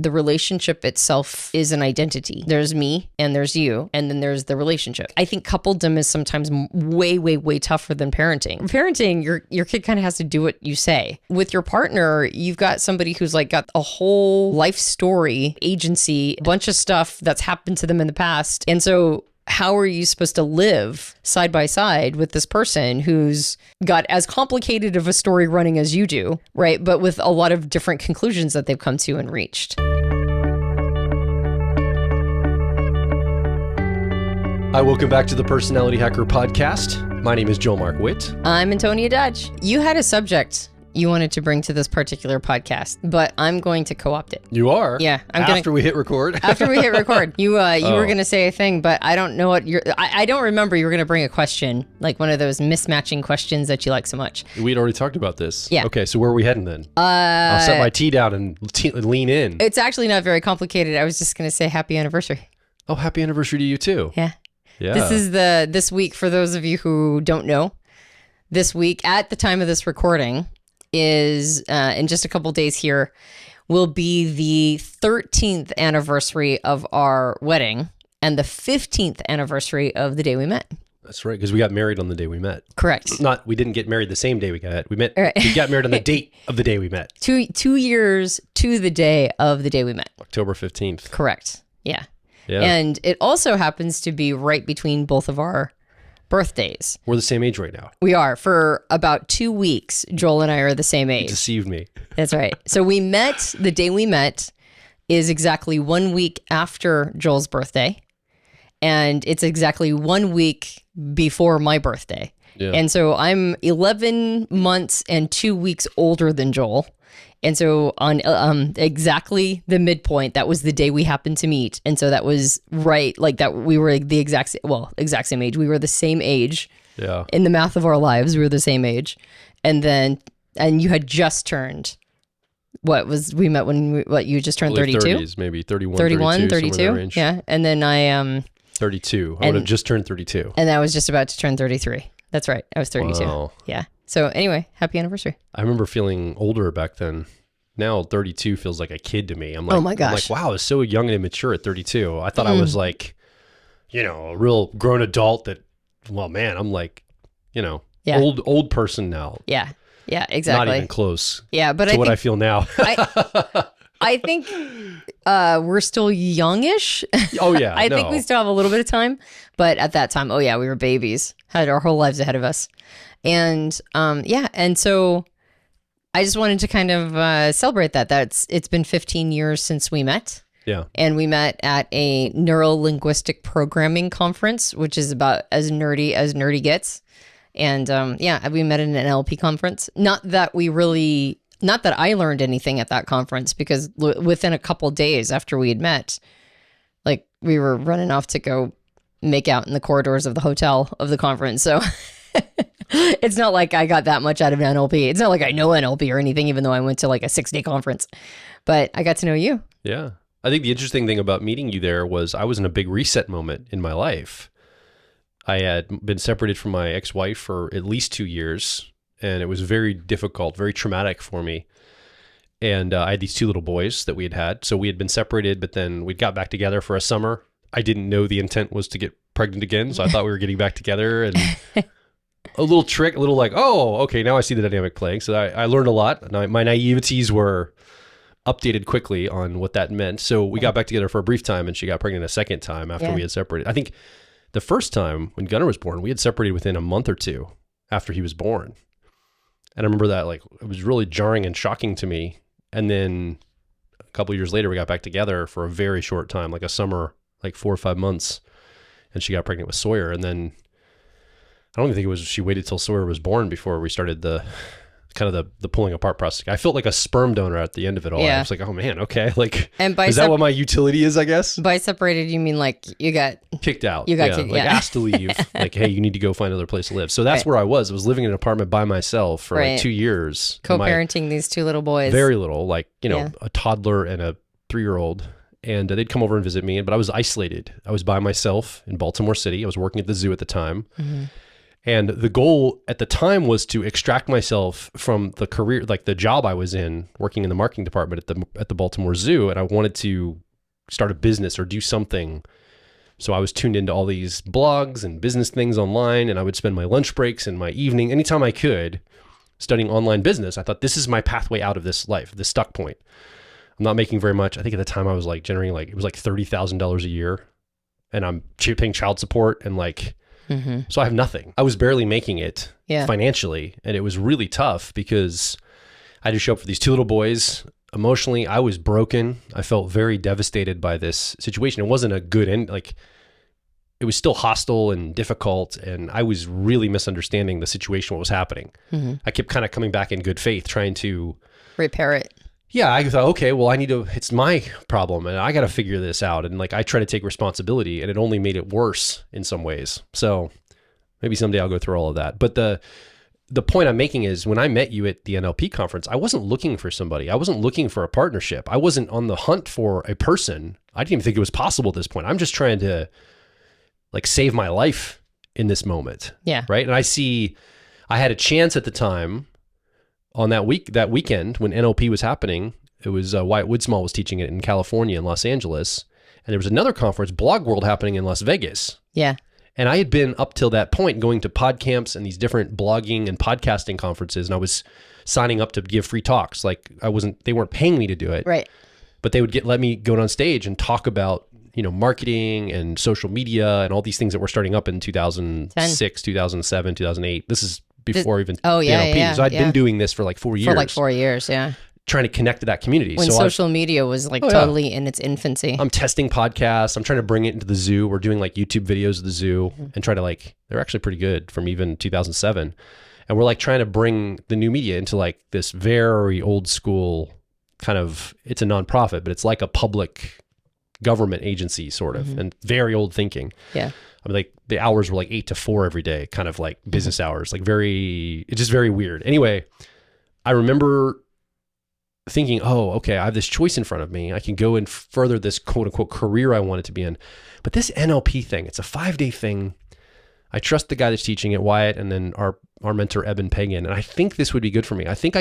the relationship itself is an identity. There's me and there's you, and then there's the relationship. I think coupledom is sometimes way tougher than parenting. Parenting, your kid kind of has to do what you say. With your partner, you've got somebody who's like got a whole life story, agency, a bunch of stuff that's happened to them in the past. And so how are you supposed to live side by side with this person who's got as complicated of a story running as you do, right? But with a lot of different conclusions that they've come to and reached. Hi, welcome back to the Personality Hacker Podcast. My name is Joel Mark Witt. I'm Antonia Dodge. You had a subject you wanted to bring to this particular podcast, but I'm going to co-opt it. You are? Yeah. After we hit record? After we hit record. You were going to say a thing, but I don't know what I don't remember you were going to bring a question, like one of those mismatching questions that you like so much. We'd already talked about this. Yeah. Okay, so where are we heading then? I'll set my tea down and lean in. It's actually not very complicated. I was just going to say happy anniversary. Oh, happy anniversary to you too. Yeah. Yeah. This is this week, for those of you who don't know, this week at the time of this recording is in just a couple days here will be the 13th anniversary of our wedding and the 15th anniversary of the day we met. That's right, because we got married on the day we met. Correct. We didn't get married the same day we met. Right. We got married on the date of the day we met. 2 years to the day of the day we met. October 15th. Correct. Yeah. Yeah. And it also happens to be right between both of our birthdays. We're the same age right now. We are. For about 2 weeks, Joel and I are the same age. You deceived me. That's right. So the day we met is exactly 1 week after Joel's birthday. And it's exactly 1 week before my birthday. Yeah. And so I'm 11 months and 2 weeks older than Joel. And so on exactly the midpoint, that was the day we happened to meet. And so that was right, like that we were the exact same age. We were the same age. Yeah. In the math of our lives, we were the same age. And you had just turned, we met when you just turned 32? 30s, maybe 31, 31, 32. Yeah. And then I 32. I would have just turned 32. And I was just about to turn 33. That's right. I was 32. Wow. Yeah. So anyway, happy anniversary. I remember feeling older back then. Now 32 feels like a kid to me. I'm like, oh my gosh. I'm like, wow, I was so young and immature at 32. I thought I was like, a real grown adult I'm like, old person now. Yeah. Yeah, exactly. Not even close. Yeah, but I feel now. I think we're still youngish. Oh yeah. I think we still have a little bit of time, but at that time, we were babies, had our whole lives ahead of us. And and so I just wanted to kind of celebrate that. It's been 15 years since we met. Yeah. And we met at a neuro-linguistic programming conference, which is about as nerdy gets. And we met at an NLP conference. Not that I learned anything at that conference, because within a couple days after we had met, like we were running off to go make out in the corridors of the hotel of the conference. So it's not like I got that much out of NLP. It's not like I know NLP or anything, even though I went to like a 6-day conference, but I got to know you. Yeah. I think the interesting thing about meeting you there was I was in a big reset moment in my life. I had been separated from my ex-wife for at least 2 years, and it was very difficult, very traumatic for me. And I had these 2 little boys that we had. So we had been separated, but then we got back together for a summer. I didn't know the intent was to get pregnant again, so I thought we were getting back together. And a little trick, a little like, oh, okay, now I see the dynamic playing. So I learned a lot. My naiveties were updated quickly on what that meant. So we got back together for a brief time, and she got pregnant a second time after we had separated. I think the first time when Gunnar was born, we had separated within a month or 2 after he was born. And I remember that, like, it was really jarring and shocking to me. And then a couple of years later, we got back together for a very short time, like a summer, like 4 or 5 months. And she got pregnant with Sawyer. And then I don't even think it was, she waited till Sawyer was born before we started the pulling apart process. I felt like a sperm donor at the end of it all. Yeah. I was like, oh man, okay. Like, and is that what my utility is, I guess? By separated, you mean like you got kicked out. You got kicked, asked to leave. Like, hey, you need to go find another place to live. So that's where I was. I was living in an apartment by myself for like 2 years. Co-parenting these 2 little boys. Very little, like, a toddler and a 3-year-old. And they'd come over and visit me, but I was isolated. I was by myself in Baltimore City. I was working at the zoo at the time. Mm-hmm. And the goal at the time was to extract myself from the career, like the job I was in, working in the marketing department at the Baltimore Zoo. And I wanted to start a business or do something. So I was tuned into all these blogs and business things online, and I would spend my lunch breaks and my evening, anytime I could, studying online business. I thought, this is my pathway out of this life, this stuck point. I'm not making very much. I think at the time I was like generating it was like $30,000 a year, and I'm paying child support and so I have nothing. I was barely making it financially, and it was really tough because I had to show up for these two little boys. Emotionally, I was broken. I felt very devastated by this situation. It wasn't a good end. It was still hostile and difficult, and I was really misunderstanding the situation, what was happening. I kept kind of coming back in good faith, trying to repair it. Yeah, I thought, okay, well, it's my problem, and I got to figure this out. And I try to take responsibility, and it only made it worse in some ways. So maybe someday I'll go through all of that. But the point I'm making is, when I met you at the NLP conference, I wasn't looking for somebody. I wasn't looking for a partnership. I wasn't on the hunt for a person. I didn't even think it was possible at this point. I'm just trying to save my life in this moment. Yeah. Right. And I had a chance at the time on that weekend when NLP was happening. It was Wyatt Woodsmall was teaching it in California, in Los Angeles. And there was another conference, Blog World, happening in Las Vegas. Yeah. And I had been up till that point going to PodCamps and these different blogging and podcasting conferences. And I was signing up to give free talks. They weren't paying me to do it. Right. But they would let me go on stage and talk about, marketing and social media and all these things that were starting up in 2006, 2007, 2008. This is before even NLP. Yeah. So I'd been doing this for 4 years. For 4 years, yeah. Trying to connect to that community. When social media was totally in its infancy. I'm testing podcasts. I'm trying to bring it into the zoo. We're doing YouTube videos of the zoo and try to they're actually pretty good from even 2007. And we're trying to bring the new media into this very old school kind of, it's a nonprofit, but it's like a public government agency sort of, and very old thinking. Yeah. I mean, the hours were 8 to 4 every day, kind of business hours, it's just very weird. Anyway, I remember thinking, oh, okay, I have this choice in front of me. I can go and further this quote unquote career I wanted to be in. But this NLP thing, it's a 5-day thing. I trust the guy that's teaching it, Wyatt, and then our mentor, Eben Pagan. And I think this would be good for me. I think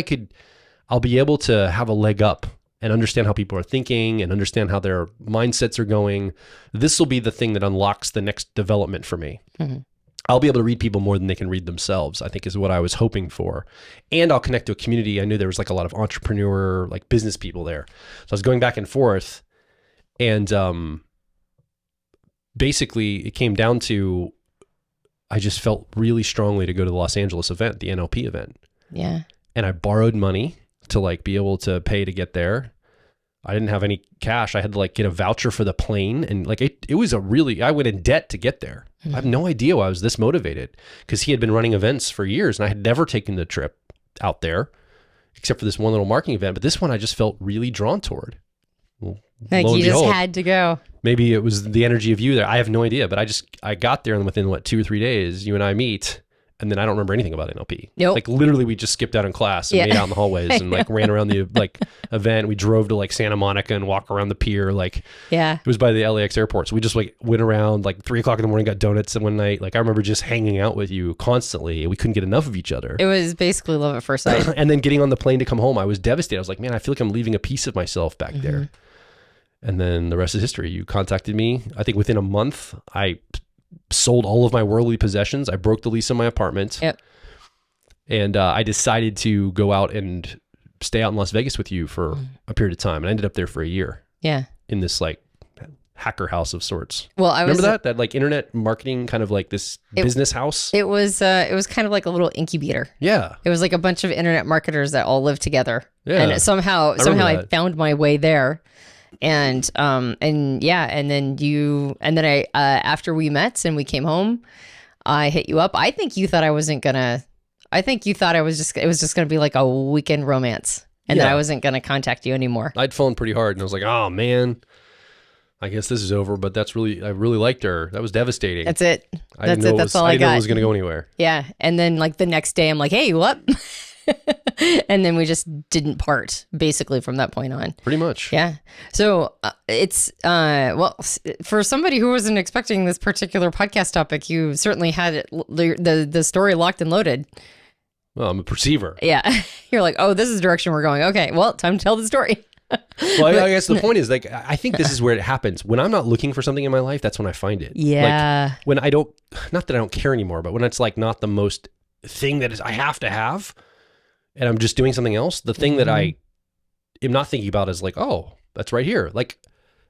I'll be able to have a leg up and understand how people are thinking and understand how their mindsets are going. This will be the thing that unlocks the next development for me. I'll be able to read people more than they can read themselves, I think, is what I was hoping for. And I'll connect to a community. I knew there was a lot of entrepreneur, business people there. So I was going back and forth, and basically it came down to, I just felt really strongly to go to the Los Angeles event, the NLP event. Yeah. And I borrowed money to be able to pay to get there. I didn't have any cash. I had to get a voucher for the plane. And it was I went in debt to get there. I have no idea why I was this motivated, because he had been running events for years and I had never taken the trip out there except for this one little marketing event. But this one I just felt really drawn toward. Well, you just had to go. Maybe it was the energy of you there. I have no idea, but I got there, and within 2 or 3 days, you and I meet. And then I don't remember anything about NLP. Nope. Literally, we just skipped out in class and made out in the hallways and ran around the event. We drove to Santa Monica and walked around the pier. It was by the LAX airport. So we just went around 3 o'clock in the morning, got donuts, and one night, I remember just hanging out with you constantly. We couldn't get enough of each other. It was basically love at first sight. And then getting on the plane to come home, I was devastated. I was like, man, I feel like I'm leaving a piece of myself back there. And then the rest is history. You contacted me. I think within a month, I sold all of my worldly possessions. I broke the lease on my apartment. Yep. And I decided to go out and stay out in Las Vegas with you for a period of time. And I ended up there for a year. Yeah. In this hacker house of sorts. Well, remember that internet marketing kind of this business house. It was kind of like a little incubator. Yeah. It was a bunch of internet marketers that all lived together. Yeah. And somehow I found my way there. And then I after we met and we came home, I hit you up. I think you thought it was just gonna be a weekend romance, and then I wasn't gonna contact you anymore. I'd fallen pretty hard, and I was like, oh man, I guess this is over. But I really liked her. That was devastating. That's it. That's all I got. I didn't know it was gonna go anywhere. Yeah. And then the next day I'm like, hey, what? And then we just didn't part basically from that point on. Pretty much. Yeah. So it's, well, for somebody who wasn't expecting this particular podcast topic, you certainly had it, the story locked and loaded. Well, I'm a perceiver. Yeah. You're like, oh, this is the direction we're going. Okay. Well, time to tell the story. Well, I guess the point is, like, I think this is where it happens. When I'm not looking for something in my life, that's when I find it. Yeah. Like, when I don't, not that I don't care anymore, but when it's like not the most thing that is I have to have, and I'm just doing something else, the thing that I am not thinking about is like, oh, that's right here. Like,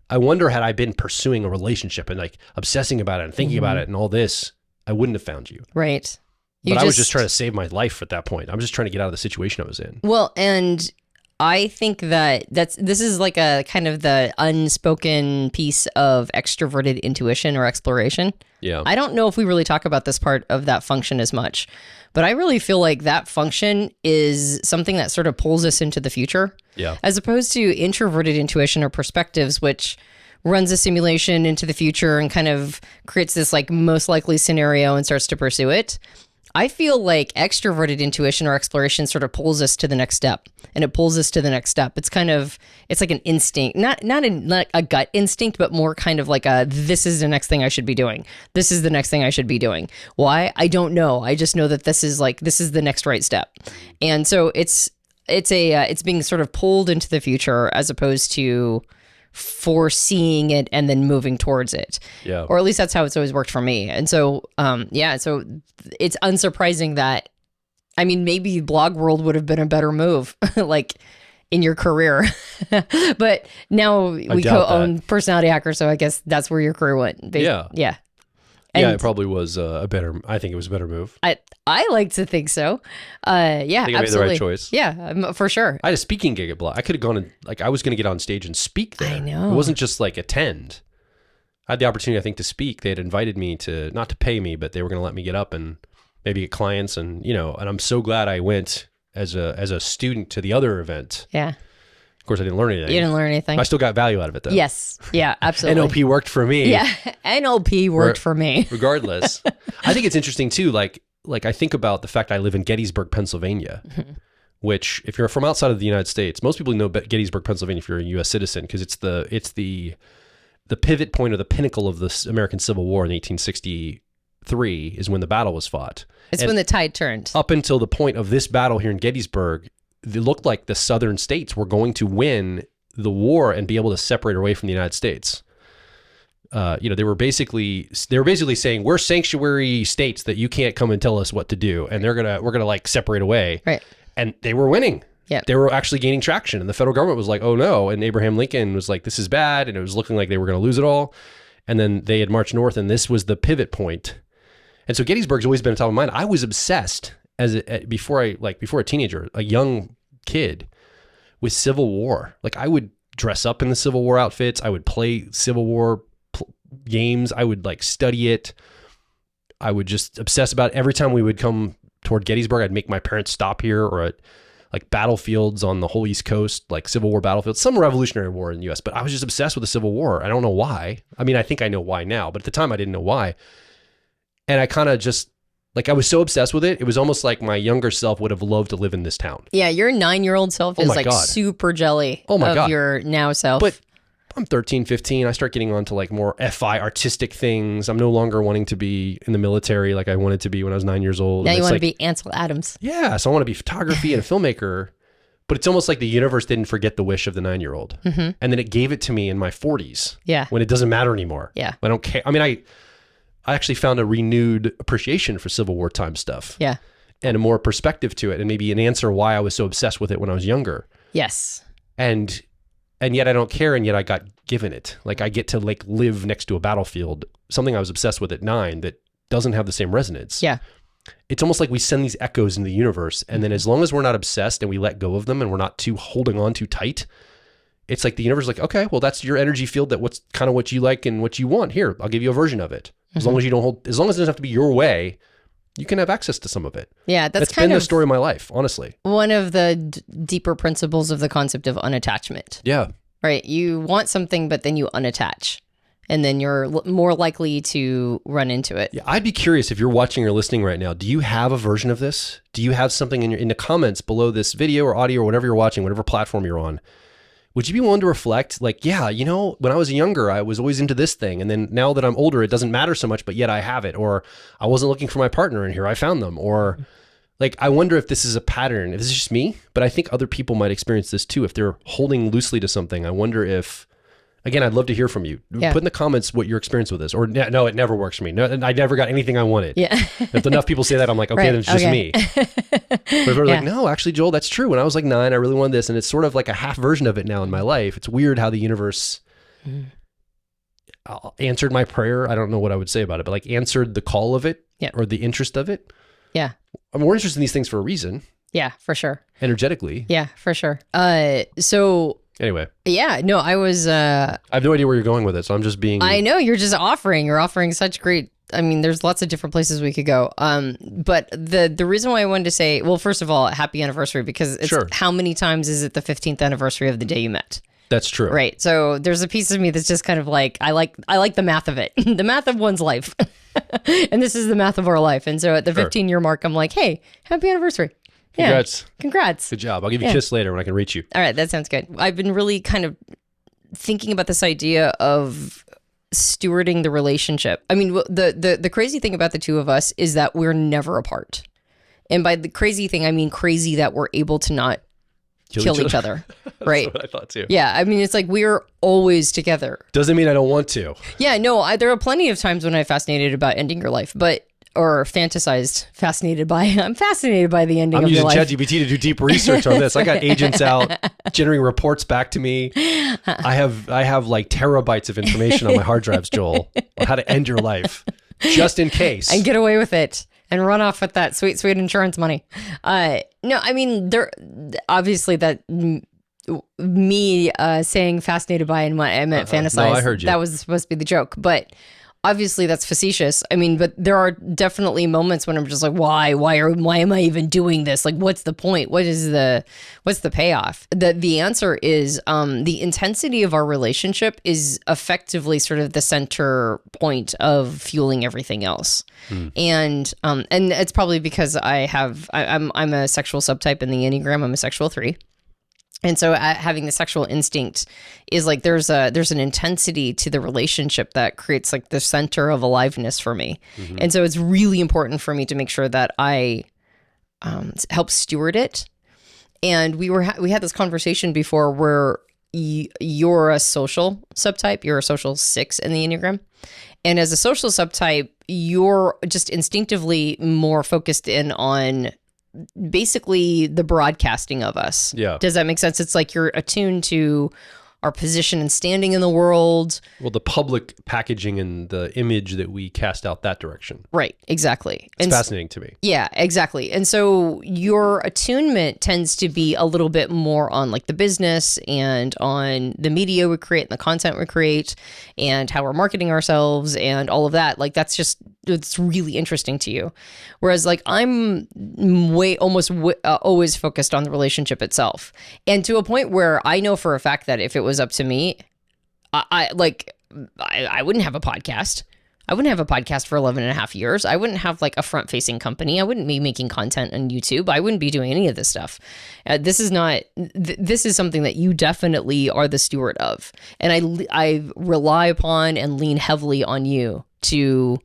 I wonder, had I been pursuing a relationship and like obsessing about it and thinking about it and all this, I wouldn't have found you. Right. But I was just trying to save my life at that point. I'm just trying to get out of the situation I was in. Well, and I think that this is like a kind of the unspoken piece of extroverted intuition or exploration. Yeah. I don't know if we really talk about this part of that function as much, but I really feel like that function is something that sort of pulls us into the future. Yeah. As opposed to introverted intuition or perspectives, which runs a simulation into the future and kind of creates this like most likely scenario and starts to pursue it. I feel like extroverted intuition or exploration sort of pulls us to the next step, and it pulls us to the next step. It's kind of, it's like an instinct, not a gut instinct, but more kind of like this is the next thing I should be doing. This is the next thing I should be doing. Why? I don't know. I just know that this is the next right step. And so it's being sort of pulled into the future as opposed to foreseeing it and then moving towards it. Yeah. Or at least that's how it's always worked for me. And so, so it's unsurprising that, I mean, maybe blog world would have been a better move, like in your career, but now we co-own Personality Hacker. So I guess that's where your career went. Yeah. Yeah. And it probably was I think it was a better move. I like to think so. Yeah, I think I made absolutely. the right choice. Yeah, for sure. I had a speaking gig at Block. I could have gone and I was going to get on stage and speak there. I know. It wasn't just like attend. I had the opportunity, I think, to speak. They had invited me to, not to pay me, but they were going to let me get up and maybe get clients, and and I'm so glad I went as a student to the other event. Yeah. Of course, I didn't learn anything. You didn't learn anything. I still got value out of it, though. Yes. Yeah, absolutely. NLP worked for me. Yeah, NLP worked for me. Regardless. I think it's interesting, too, like I think about the fact I live in Gettysburg, Pennsylvania, which if you're from outside of the United States, most people know Gettysburg, Pennsylvania if you're a U.S. citizen, because it's the pivot point or the pinnacle of the American Civil War in 1863 is when the battle was fought. It's when the tide turned. Up until the point of this battle here in Gettysburg, it looked like the southern states were going to win the war and be able to separate away from the United States. They were basically saying, we're sanctuary states that you can't come and tell us what to do, and we're gonna like separate away. Right. And they were winning. Yeah. They were actually gaining traction, and the federal government was like, oh no, and Abraham Lincoln was like, this is bad, and it was looking like they were going to lose it all. And then they had marched north, and this was the pivot point. And so Gettysburg's always been on top of mind. I was obsessed before a teenager, a young kid, with Civil War. Like, I would dress up in the Civil War outfits. I would play Civil War games. I would like study it. I would just obsess about it. Every time we would come toward Gettysburg, I'd make my parents stop here, or at like battlefields on the whole East Coast, like Civil War battlefields, some Revolutionary War in the U.S., but I was just obsessed with the Civil War. I don't know why. I mean, I think I know why now, but at the time I didn't know why. And I kind of just, like, I was so obsessed with it. It was almost like my younger self would have loved to live in this town. Yeah, your 9-year-old self is like super jelly of your now self. But I'm 13, 15. I start getting onto like more FI artistic things. I'm no longer wanting to be in the military like I wanted to be when I was 9 years old. Now you want to be Ansel Adams. Yeah, so I want to be photography and a filmmaker. But it's almost like the universe didn't forget the wish of the 9-year-old. Mm-hmm. And then it gave it to me in my 40s. Yeah. When it doesn't matter anymore. Yeah. I don't care. I mean, I actually found a renewed appreciation for Civil War time stuff. Yeah. And a more perspective to it, and maybe an answer why I was so obsessed with it when I was younger. Yes. And yet I don't care, and yet I got given it. Like, I get to like live next to a battlefield, something I was obsessed with at 9 that doesn't have the same resonance. Yeah. It's almost like we send these echoes in the universe, and then as long as we're not obsessed and we let go of them and we're not too holding on too tight, it's like the universe is like, okay, well, that's your energy field, that what's kind of what you like and what you want. Here, I'll give you a version of it. As long as you don't hold, as long as it doesn't have to be your way, you can have access to some of it. Yeah, that's been the story of my life, honestly. One of the deeper principles of the concept of unattachment. Yeah. Right. You want something, but then you unattach. and then you're more likely to run into it. Yeah, I'd be curious if you're watching or listening right now, do you have a version of this? Do you have something in the comments below this video or audio or whatever you're watching, whatever platform you're on? Would you be willing to reflect like, yeah, you know, when I was younger, I was always into this thing. And then now that I'm older, it doesn't matter so much, but yet I have it. Or I wasn't looking for my partner and here I found them. Or like, I wonder if this is a pattern, if this is just me, but I think other people might experience this too. If they're holding loosely to something, I wonder if, again, I'd love to hear from you. Yeah. Put in the comments what your experience with this. Or no, it never works for me. No, I never got anything I wanted. Yeah. If enough people say that, I'm like, okay, Right, then it's just me. But if they're like, no, actually, Joel, that's true. When I was like 9, I really wanted this. And it's sort of like a half version of it now in my life. It's weird how the universe answered my prayer. I don't know what I would say about it, but like answered the call of it or the interest of it. Yeah. I'm more interested in these things for a reason. Yeah, for sure. Energetically. Yeah, for sure. So anyway. Yeah, no, I was... I have no idea where you're going with it, so I'm just being... I know, you're offering such great... I mean, there's lots of different places we could go. But the reason why I wanted to say, well, first of all, happy anniversary, because it's how many times is it the 15th anniversary of the day you met? That's true. Right. So there's a piece of me that's just kind of like, I like the math of it, the math of one's life. And this is the math of our life. And so at the 15-year mark, I'm like, hey, happy anniversary. Congrats. Yeah. Congrats. Good job. I'll give you a kiss later when I can reach you. All right. That sounds good. I've been really kind of thinking about this idea of stewarding the relationship. I mean, the crazy thing about the two of us is that we're never apart. And by the crazy thing, I mean crazy that we're able to not kill each other. Right. That's what I thought too. Yeah. I mean, it's like we're always together. Doesn't mean I don't want to. Yeah. No, there are plenty of times when I'm fascinated about ending your life, or fantasized, I'm fascinated by the ending of your life. I'm using ChatGPT to do deep research on this. I got agents out generating reports back to me. I have like terabytes of information on my hard drives, Joel, on how to end your life, just in case. And get away with it and run off with that sweet, sweet insurance money. No, I mean, there obviously that me saying fascinated by and what I meant fantasize. No, I heard you. That was supposed to be the joke, but obviously that's facetious. I mean, but there are definitely moments when I'm just like, why am I even doing this? Like, what's the point? What's the payoff? The answer is the intensity of our relationship is effectively sort of the center point of fueling everything else. And it's probably because I'm a sexual subtype in the Enneagram. I'm a sexual 3. And so having the sexual instinct is like there's an intensity to the relationship that creates like the center of aliveness for me. And so it's really important for me to make sure that I help steward it. And we had this conversation before where you're a social subtype, you're a social 6 in the Enneagram. And as a social subtype, you're just instinctively more focused in on basically the broadcasting of us. Yeah. Does that make sense? It's like you're attuned to our position and standing in the world. Well, the public packaging and the image that we cast out that direction. Right. Exactly. It's fascinating to me. Yeah, exactly. And so your attunement tends to be a little bit more on like the business and on the media we create and the content we create and how we're marketing ourselves and all of that. Like it's really interesting to you. Whereas like I'm always focused on the relationship itself. And to a point where I know for a fact that if it was up to me, I wouldn't have a podcast. I wouldn't have a podcast for 11 and a half years. I wouldn't have like a front facing company. I wouldn't be making content on YouTube. I wouldn't be doing any of this stuff. This is something that you definitely are the steward of. And I rely upon and lean heavily on you to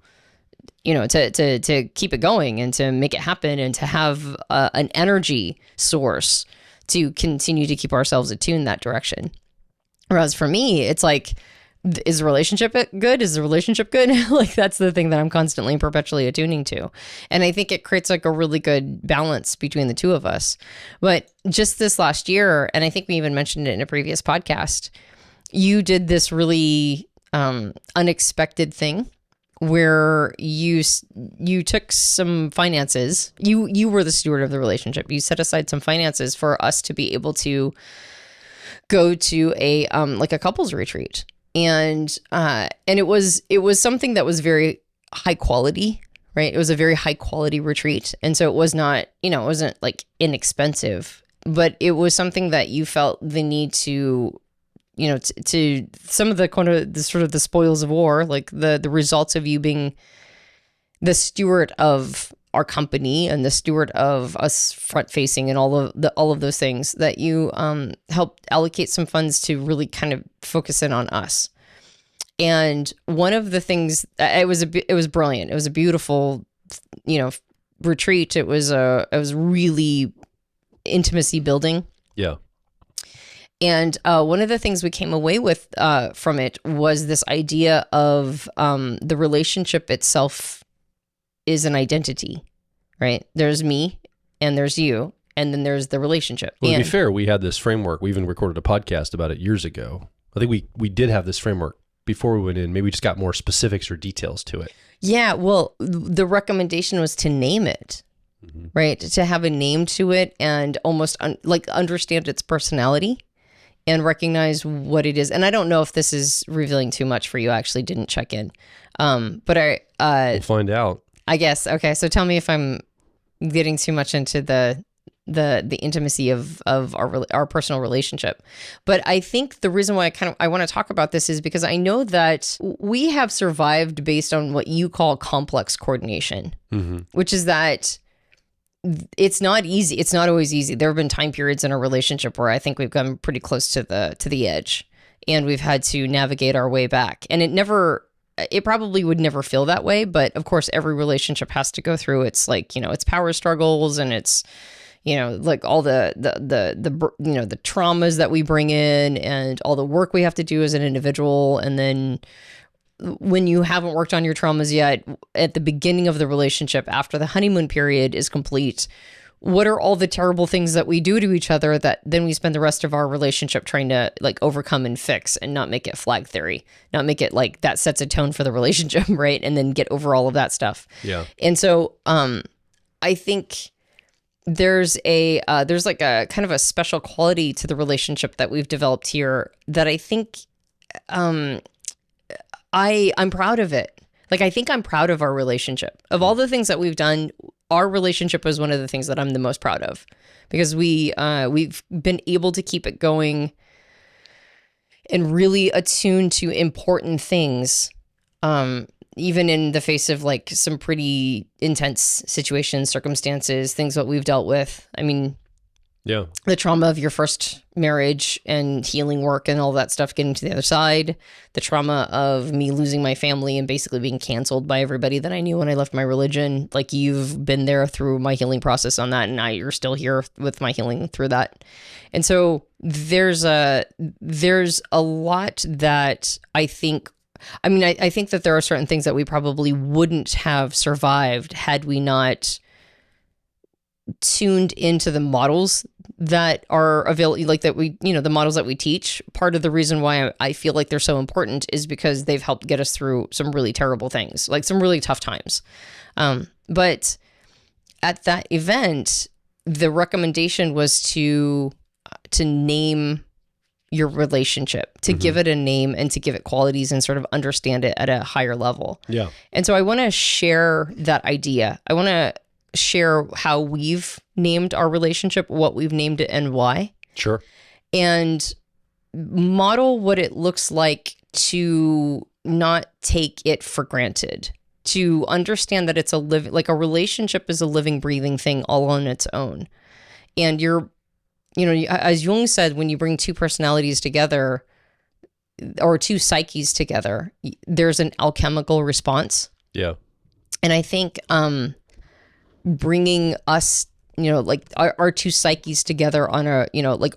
keep it going and to make it happen and to have an energy source to continue to keep ourselves attuned that direction. Whereas for me, it's like, is the relationship good? Is the relationship good? Like that's the thing that I'm constantly and perpetually attuning to. And I think it creates like a really good balance between the two of us. But just this last year, and I think we even mentioned it in a previous podcast, you did this really unexpected thing where you took some finances. You were the steward of the relationship. You set aside some finances for us to be able to go to a couples retreat. And it was something that was very high quality, right? It was a very high quality retreat. And so it was not, it wasn't like inexpensive, but it was something that you felt the need to to some of the kind of the sort of the spoils of war, like the results of you being the steward of our company and the steward of us front facing and all of those things, that you helped allocate some funds to really kind of focus in on us. And one of the things, it was brilliant. It was a beautiful, retreat. It was really intimacy building. Yeah. And one of the things we came away with from it was this idea of the relationship itself is an identity, right? There's me and there's you, and then there's the relationship. Well, to be fair, we had this framework. We even recorded a podcast about it years ago. I think we did have this framework before we went in. Maybe we just got more specifics or details to it. Yeah, well, the recommendation was to name it, right? To have a name to it and almost understand its personality and recognize what it is. And I don't know if this is revealing too much for you. I actually didn't check in. But We'll find out. I guess. Okay. So tell me if I'm getting too much into the intimacy of our personal relationship. But I think the reason why I want to talk about this is because I know that we have survived based on what you call complex coordination, which is that it's not easy. It's not always easy. There have been time periods in a relationship where I think we've come pretty close to the edge, and we've had to navigate our way back. And it probably would never feel that way, but of course every relationship has to go through its its power struggles, and it's like all the traumas that we bring in and all the work we have to do as an individual. And then when you haven't worked on your traumas yet, at the beginning of the relationship, after the honeymoon period is complete, what are all the terrible things that we do to each other that then we spend the rest of our relationship trying to overcome and fix, and not make it flag theory, not make it like that sets a tone for the relationship, right? And then get over all of that stuff. Yeah. And so I think there's like a kind of a special quality to the relationship that we've developed here that I think I'm proud of it. Like, I think I'm proud of our relationship. Of all the things that we've done, our relationship was one of the things that I'm the most proud of, because we've been able to keep it going and really attuned to important things, even in the face of like some pretty intense situations, circumstances, things that we've dealt with. I mean, yeah, the trauma of your first marriage and healing work and all that stuff, getting to the other side, the trauma of me losing my family and basically being canceled by everybody that I knew when I left my religion. Like, you've been there through my healing process on that, and now you're still here with my healing through that. And so there's a lot that I think that there are certain things that we probably wouldn't have survived had we not tuned into the models that are available, like that we, the models that we teach. Part of the reason why I feel like they're so important is because they've helped get us through some really terrible things, like some really tough times. But at that event, the recommendation was to name your relationship, to give it a name and to give it qualities and sort of understand it at a higher level. Yeah. And so I want to share that idea. I want to share how we've named our relationship, what we've named it, and why. Sure. And model what it looks like to not take it for granted, to understand that it's a relationship is a living, breathing thing all on its own. And as Jung said, when you bring two personalities together or two psyches together, there's an alchemical response. Yeah. And I think, bringing us, our two psyches together on a,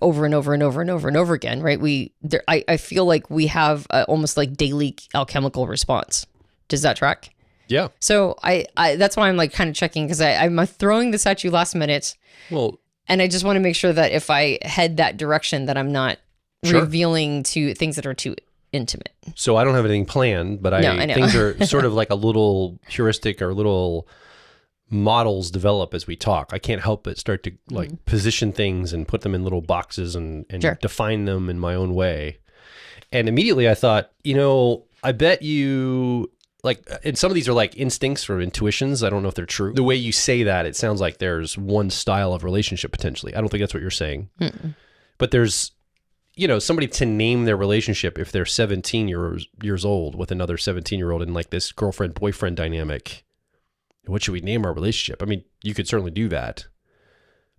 over and over and over and over and over again, right? I feel like we have almost like daily alchemical response. Does that track? Yeah. So I that's why I'm like kind of checking, because I'm throwing this at you last minute. Well, and I just want to make sure that if I head that direction, that I'm not revealing to things that are too intimate. So I don't have anything planned, but I know. Things are sort of like a little heuristic or little models develop as we talk. I can't help but start to like position things and put them in little boxes and define them in my own way. And immediately I thought, I bet you, like, and some of these are like instincts or intuitions. I don't know if they're true. The way you say that, it sounds like there's one style of relationship potentially. I don't think that's what you're saying. Mm-mm. But there's somebody to name their relationship if they're 17 years old with another 17-year-old in like this girlfriend-boyfriend dynamic. What should we name our relationship? I mean, you could certainly do that.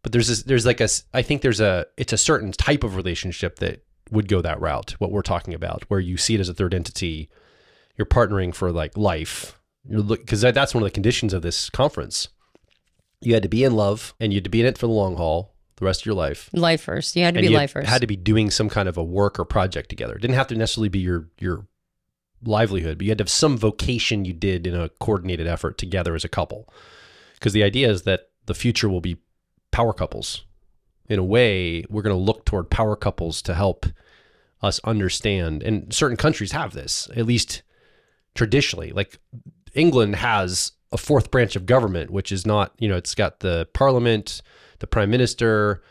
But it's a certain type of relationship that would go that route, what we're talking about, where you see it as a third entity. You're partnering for like life. Because that's one of the conditions of this conference. You had to be in love and you had to be in it for the long haul, the rest of your life. Lifers. You had to be lifers. You had to be doing some kind of a work or project together. It didn't have to necessarily be your livelihood, but you had to have some vocation you did in a coordinated effort together as a couple. Because the idea is that the future will be power couples. In a way, we're going to look toward power couples to help us understand. And certain countries have this, at least traditionally. Like England has a fourth branch of government, which is not, it's got the parliament, the prime minister,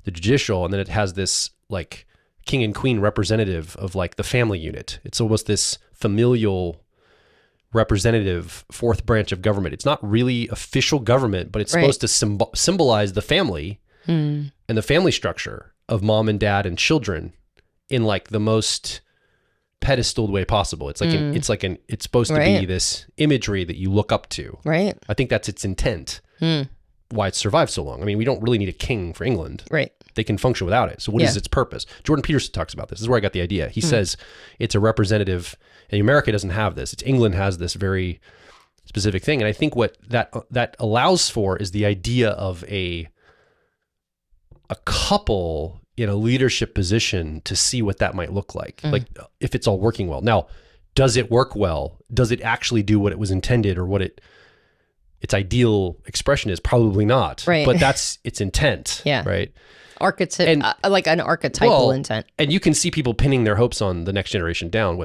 the judicial, and then it has this like king and queen representative of like the family unit. It's almost this familial representative fourth branch of government. It's not really official government, but it's supposed to symbolize the family and the family structure of mom and dad and children in like the most pedestaled way possible. It's like it's supposed to be this imagery that you look up to. Right. I think that's its intent. Why it's survived so long. I mean, we don't really need a king for England. Right. They can function without it. So what is its purpose? Jordan Peterson talks about this. This is where I got the idea. He says it's a representative, and America doesn't have this. England has this very specific thing. And I think what that allows for is the idea of a couple in a leadership position to see what that might look like. Like if it's all working well. Now, does it work well? Does it actually do what it was intended or what its ideal expression is? Probably not. Right. But that's its intent. Yeah. Right. Like an archetypal intent. And you can see people pinning their hopes on the next generation down.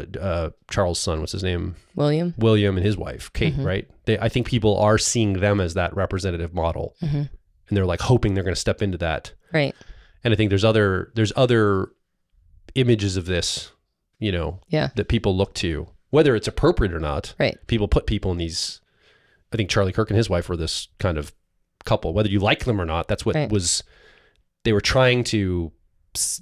Charles' son, what's his name? William and his wife, Kate, right? I think people are seeing them as that representative model. And they're like hoping they're going to step into that. Right. And I think there's other images of this, that people look to, whether it's appropriate or not. Right. People put people in these, I think Charlie Kirk and his wife were this kind of couple, whether you like them or not. That's what they were trying to,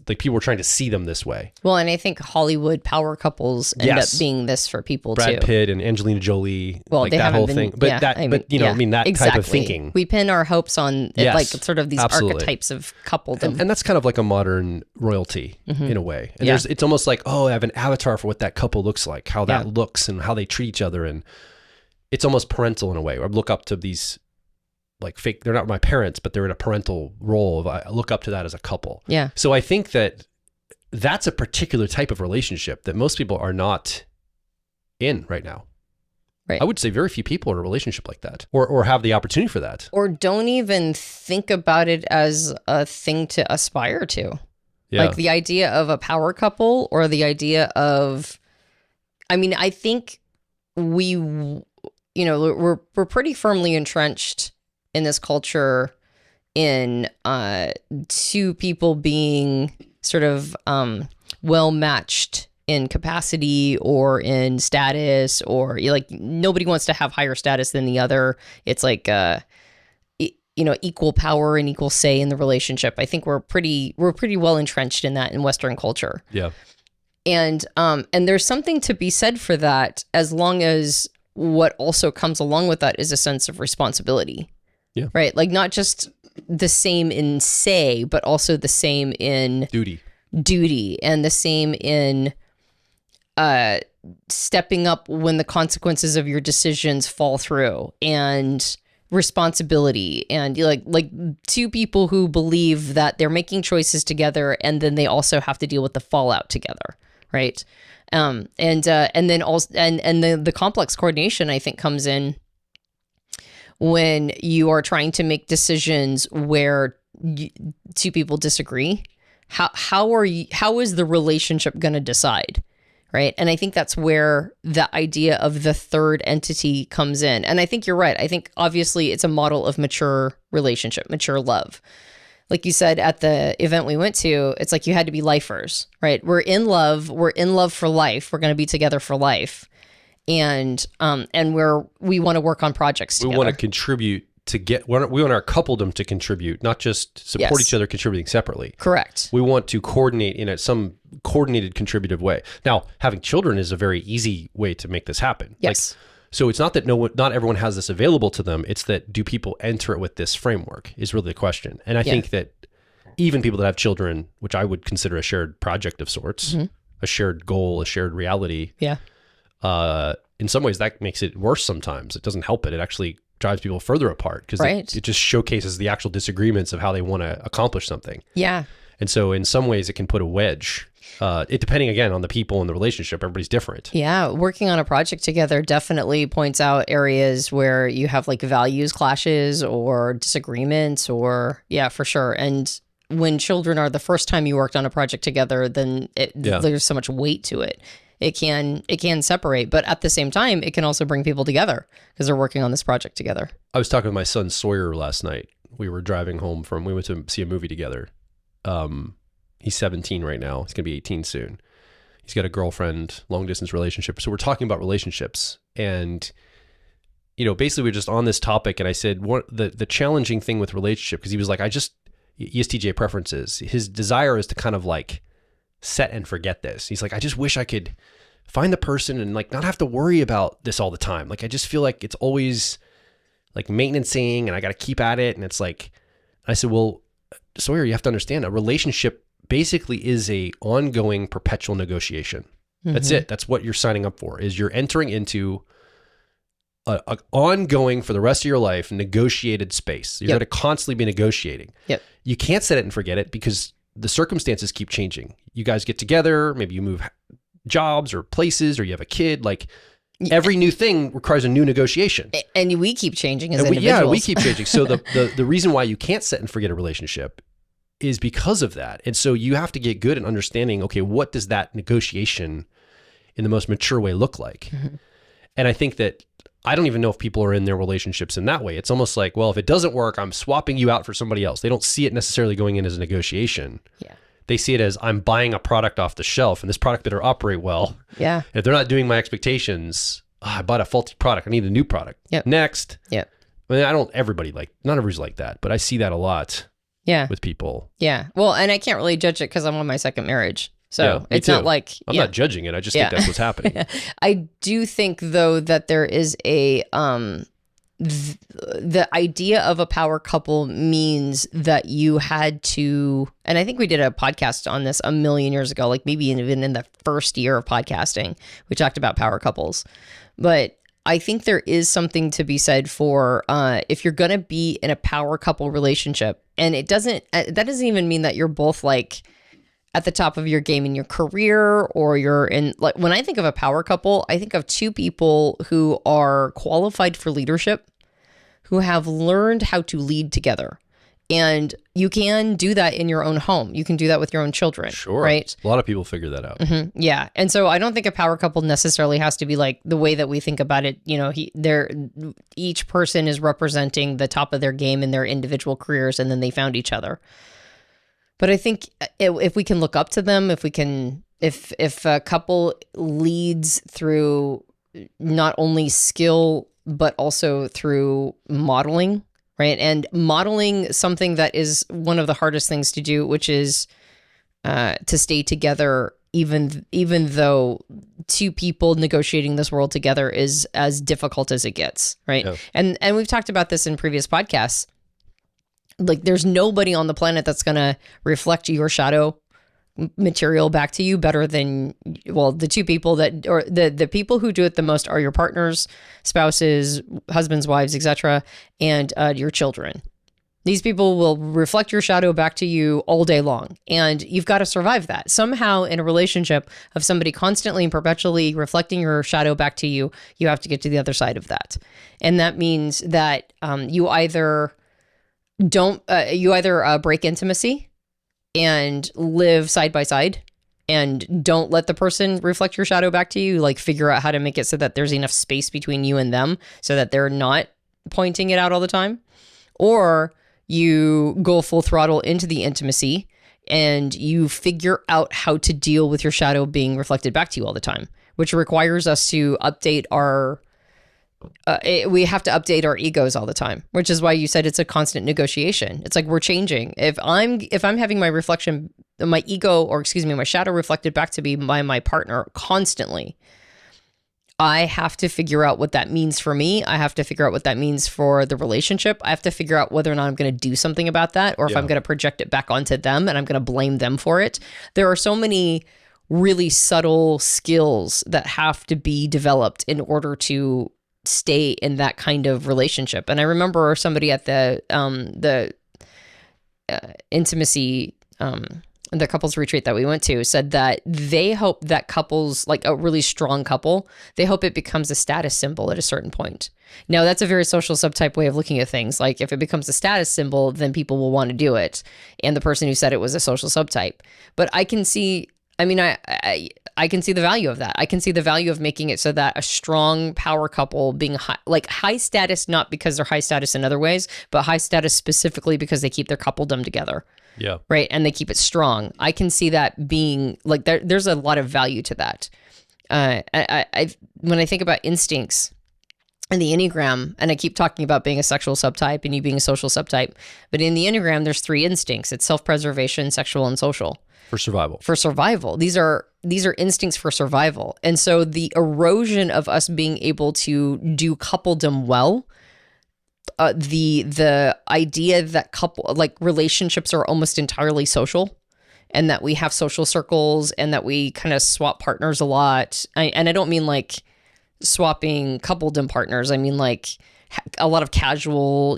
like people were trying to see them this way. Well, and I think Hollywood power couples end up being this for people Brad too. Pitt and Angelina Jolie, well, like they that whole been, thing. But that exactly. type of thinking. We pin our hopes on like sort of these archetypes of coupledom. And that's kind of like a modern royalty in a way. And it's almost like, I have an avatar for what that couple looks like, how that looks and how they treat each other. And it's almost parental in a way. I look up to these like fake, they're not my parents, but they're in a parental role. I look up to that as a couple. Yeah. So I think that's a particular type of relationship that most people are not in right now. Right. I would say very few people are in a relationship like that or have the opportunity for that. Or don't even think about it as a thing to aspire to. Yeah. Like the idea of a power couple or the idea of, I think we're pretty firmly entrenched in this culture in two people being sort of well matched in capacity or in status, or like nobody wants to have higher status than the other. It's like equal power and equal say in the relationship. I think we're pretty well entrenched in that in Western culture. Yeah. And there's something to be said for that, as long as what also comes along with that is a sense of responsibility. Yeah. Right. Like not just the same in say, but also the same in duty and the same in stepping up when the consequences of your decisions fall through, and responsibility, and like two people who believe that they're making choices together and then they also have to deal with the fallout together. Right. And then also, and the complex coordination, I think, comes in when you are trying to make decisions where two people disagree. How is the relationship going to decide? Right. And I think that's where the idea of the third entity comes in. And I think you're right. I think obviously it's a model of mature relationship, mature love. Like you said at the event we went to, it's like you had to be lifers, right? We're in love for life. We're going to be together for life. And we want to work on projects together. We want to contribute we want our coupledom to contribute, not just support each other contributing separately. Correct. We want to coordinate in some coordinated contributive way. Now, having children is a very easy way to make this happen. Yes. So it's not that not everyone has this available to them. It's that do people enter it with this framework is really the question. And I think that even people that have children, which I would consider a shared project of sorts, a shared goal, a shared reality. Yeah. In some ways that makes it worse sometimes. It doesn't help it. It actually drives people further apart because it just showcases the actual disagreements of how they want to accomplish something. Yeah. And so in some ways it can put a wedge. Depending again on the people and the relationship, everybody's different. Yeah. Working on a project together definitely points out areas where you have like values clashes or disagreements or for sure. And when children are the first time you worked on a project together, then there's so much weight to it. It can separate, but at the same time, it can also bring people together because they're working on this project together. I was talking with my son Sawyer last night. We were driving home we went to see a movie together. He's 17 right now. He's going to be 18 soon. He's got a girlfriend, long distance relationship. So we're talking about relationships and, basically we're just on this topic. And I said, the challenging thing with relationship, because he was like, ESTJ preferences, his desire is to kind of like set and forget this. He's like, I just wish I could find the person and like not have to worry about this all the time. Like, I just feel like it's always like maintenancing and I got to keep at it. And it's like, I said, well, Sawyer, you have to understand a relationship basically is a ongoing perpetual negotiation. That's it. That's what you're signing up for is you're entering into a ongoing for the rest of your life negotiated space. You're going to constantly be negotiating. You can't set it and forget it because the circumstances keep changing. You guys get together, maybe you move jobs or places or you have a kid. Like every new thing requires a new negotiation. And we keep changing as individuals. Yeah, we keep changing. So the reason why you can't set and forget a relationship is because of that. And so you have to get good at understanding, okay, what does that negotiation in the most mature way look like? And I think that I don't even know if people are in their relationships in that way. It's almost like, well, if it doesn't work, I'm swapping you out for somebody else. They don't see it necessarily going in as a negotiation. Yeah. They see it as I'm buying a product off the shelf and this product better operate well. Yeah. And if they're not doing my expectations, I bought a faulty product. I need a new product. Next. Yep. I mean, not everybody's like that, but I see that a lot with people. Yeah. Well, and I can't really judge it because I'm on my second marriage. So it's not like I'm not judging it. I just think that's what's happening. I do think though that there is a the idea of a power couple means that you had to, and I think we did a podcast on this a million years ago, like maybe even in the first year of podcasting, we talked about power couples. But I think there is something to be said for if you're going to be in a power couple relationship, and that doesn't even mean that you're both like at the top of your game in your career, or you're in, like, when I think of a power couple, I think of two people who are qualified for leadership, who have learned how to lead together. And you can do that in your own home. You can do that with your own children. Sure. Right? A lot of people figure that out. Yeah. And so I don't think a power couple necessarily has to be like the way that we think about it. Each person is representing the top of their game in their individual careers, and then they found each other. But I think if we can look up to them, if a couple leads through not only skill, but also through modeling, right? And modeling something that is one of the hardest things to do, which is to stay together, even though two people negotiating this world together is as difficult as it gets, right? Yeah. And we've talked about this in previous podcasts. Like, there's nobody on the planet that's going to reflect your shadow material back to you better than, well, the two people that, or the people who do it the most are your partners, spouses, husbands, wives, etc., and your children. These people will reflect your shadow back to you all day long, and you've got to survive that. Somehow in a relationship of somebody constantly and perpetually reflecting your shadow back to you, you have to get to the other side of that. And that means that you either break intimacy and live side by side and don't let the person reflect your shadow back to you, like figure out how to make it so that there's enough space between you and them so that they're not pointing it out all the time. Or you go full throttle into the intimacy and you figure out how to deal with your shadow being reflected back to you all the time, which requires us to update our we have to update our egos all the time, which is why you said it's a constant negotiation. It's like we're changing. If I'm having my reflection, my ego, or excuse me, my shadow reflected back to me by my partner constantly, I have to figure out what that means for me. I have to figure out what that means for the relationship. I have to figure out whether or not I'm going to do something about that, or if I'm going to project it back onto them and I'm going to blame them for it. There are so many really subtle skills that have to be developed in order to stay in that kind of relationship. And I remember somebody at the intimacy, the couples retreat that we went to, said that they hope that couples, like a really strong couple, they hope it becomes a status symbol at a certain point. Now, that's a very social subtype way of looking at things. Like if it becomes a status symbol, then people will want to do it. And the person who said it was a social subtype. But I can see, I mean, I can see the value of that. I can see the value of making it so that a strong power couple being high status, not because they're high status in other ways, but high status specifically because they keep their coupledom together. Yeah. Right. And they keep it strong. I can see that being like, there's a lot of value to that. When I think about instincts in the Enneagram, and I keep talking about being a sexual subtype and you being a social subtype, but in the Enneagram, there's 3 instincts. It's self-preservation, sexual, and social. For survival. For survival. These are instincts for survival. And so the erosion of us being able to do coupledom well, the idea that relationships are almost entirely social, and that we have social circles, and that we kind of swap partners a lot. And I don't mean like swapping coupledom partners. I mean like a lot of casual,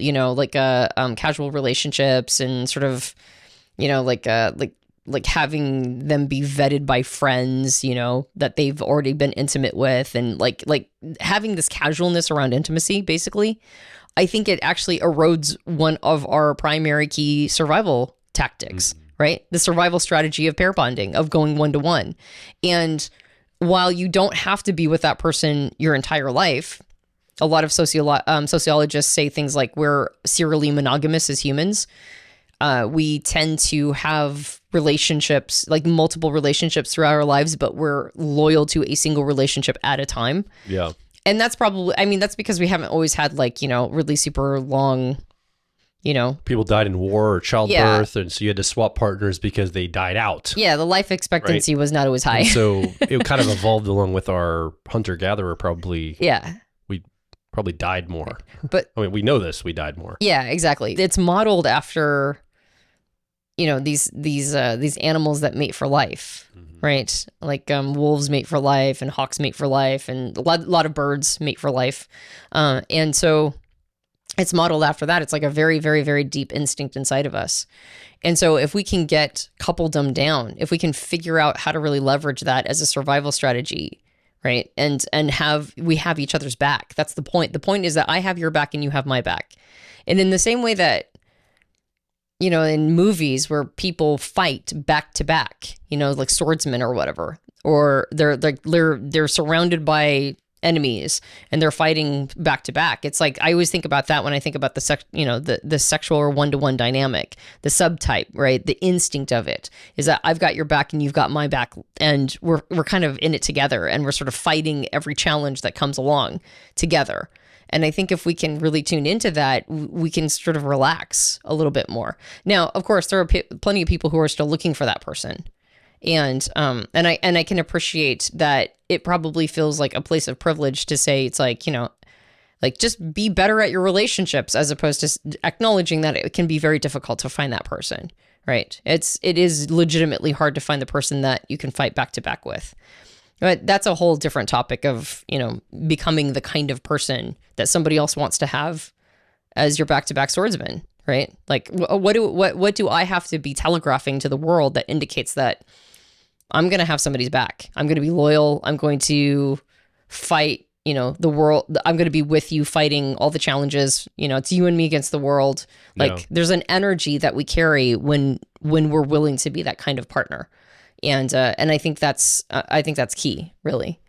casual relationships, and sort of, like having them be vetted by friends, that they've already been intimate with, and like having this casualness around intimacy, basically. I think it actually erodes one of our primary key survival tactics, right? The survival strategy of pair bonding, of going one-to-one. And while you don't have to be with that person your entire life, a lot of sociologists say things like we're serially monogamous as humans. We tend to have relationships, like multiple relationships throughout our lives, but we're loyal to a single relationship at a time. Yeah. And that's probably, that's because we haven't always had really super long, People died in war or childbirth, and so you had to swap partners because they died out. Yeah, the life expectancy was not always high. And so it kind of evolved along with our hunter-gatherer probably. Yeah. We probably died more. But we know this, we died more. Yeah, exactly. It's modeled after these animals that mate for life, right? Like wolves mate for life, and hawks mate for life, and a lot of birds mate for life. And so it's modeled after that. It's like a very, very, very deep instinct inside of us. And so if we can get coupledom down, if we can figure out how to really leverage that as a survival strategy, right? And we have each other's back. That's the point. The point is that I have your back and you have my back. And in the same way that, in movies where people fight back to back, like swordsmen or whatever, or they're surrounded by enemies and they're fighting back to back. It's like I always think about that when I think about the sexual or one-to-one dynamic, the subtype, right? The instinct of it is that I've got your back and you've got my back, and we're kind of in it together, and we're sort of fighting every challenge that comes along together. And I think if we can really tune into that, we can sort of relax a little bit more. Now, of course, there are plenty of people who are still looking for that person. And I can appreciate that it probably feels like a place of privilege to say, it's like, like just be better at your relationships, as opposed to acknowledging that it can be very difficult to find that person, right? It is legitimately hard to find the person that you can fight back to back with. But that's a whole different topic of, becoming the kind of person that somebody else wants to have as your back-to-back swordsman, right? Like, what do I have to be telegraphing to the world that indicates that I'm going to have somebody's back? I'm going to be loyal. I'm going to fight, the world. I'm going to be with you fighting all the challenges. It's you and me against the world. Like, there's an energy that we carry when we're willing to be that kind of partner. And I think that's key, really.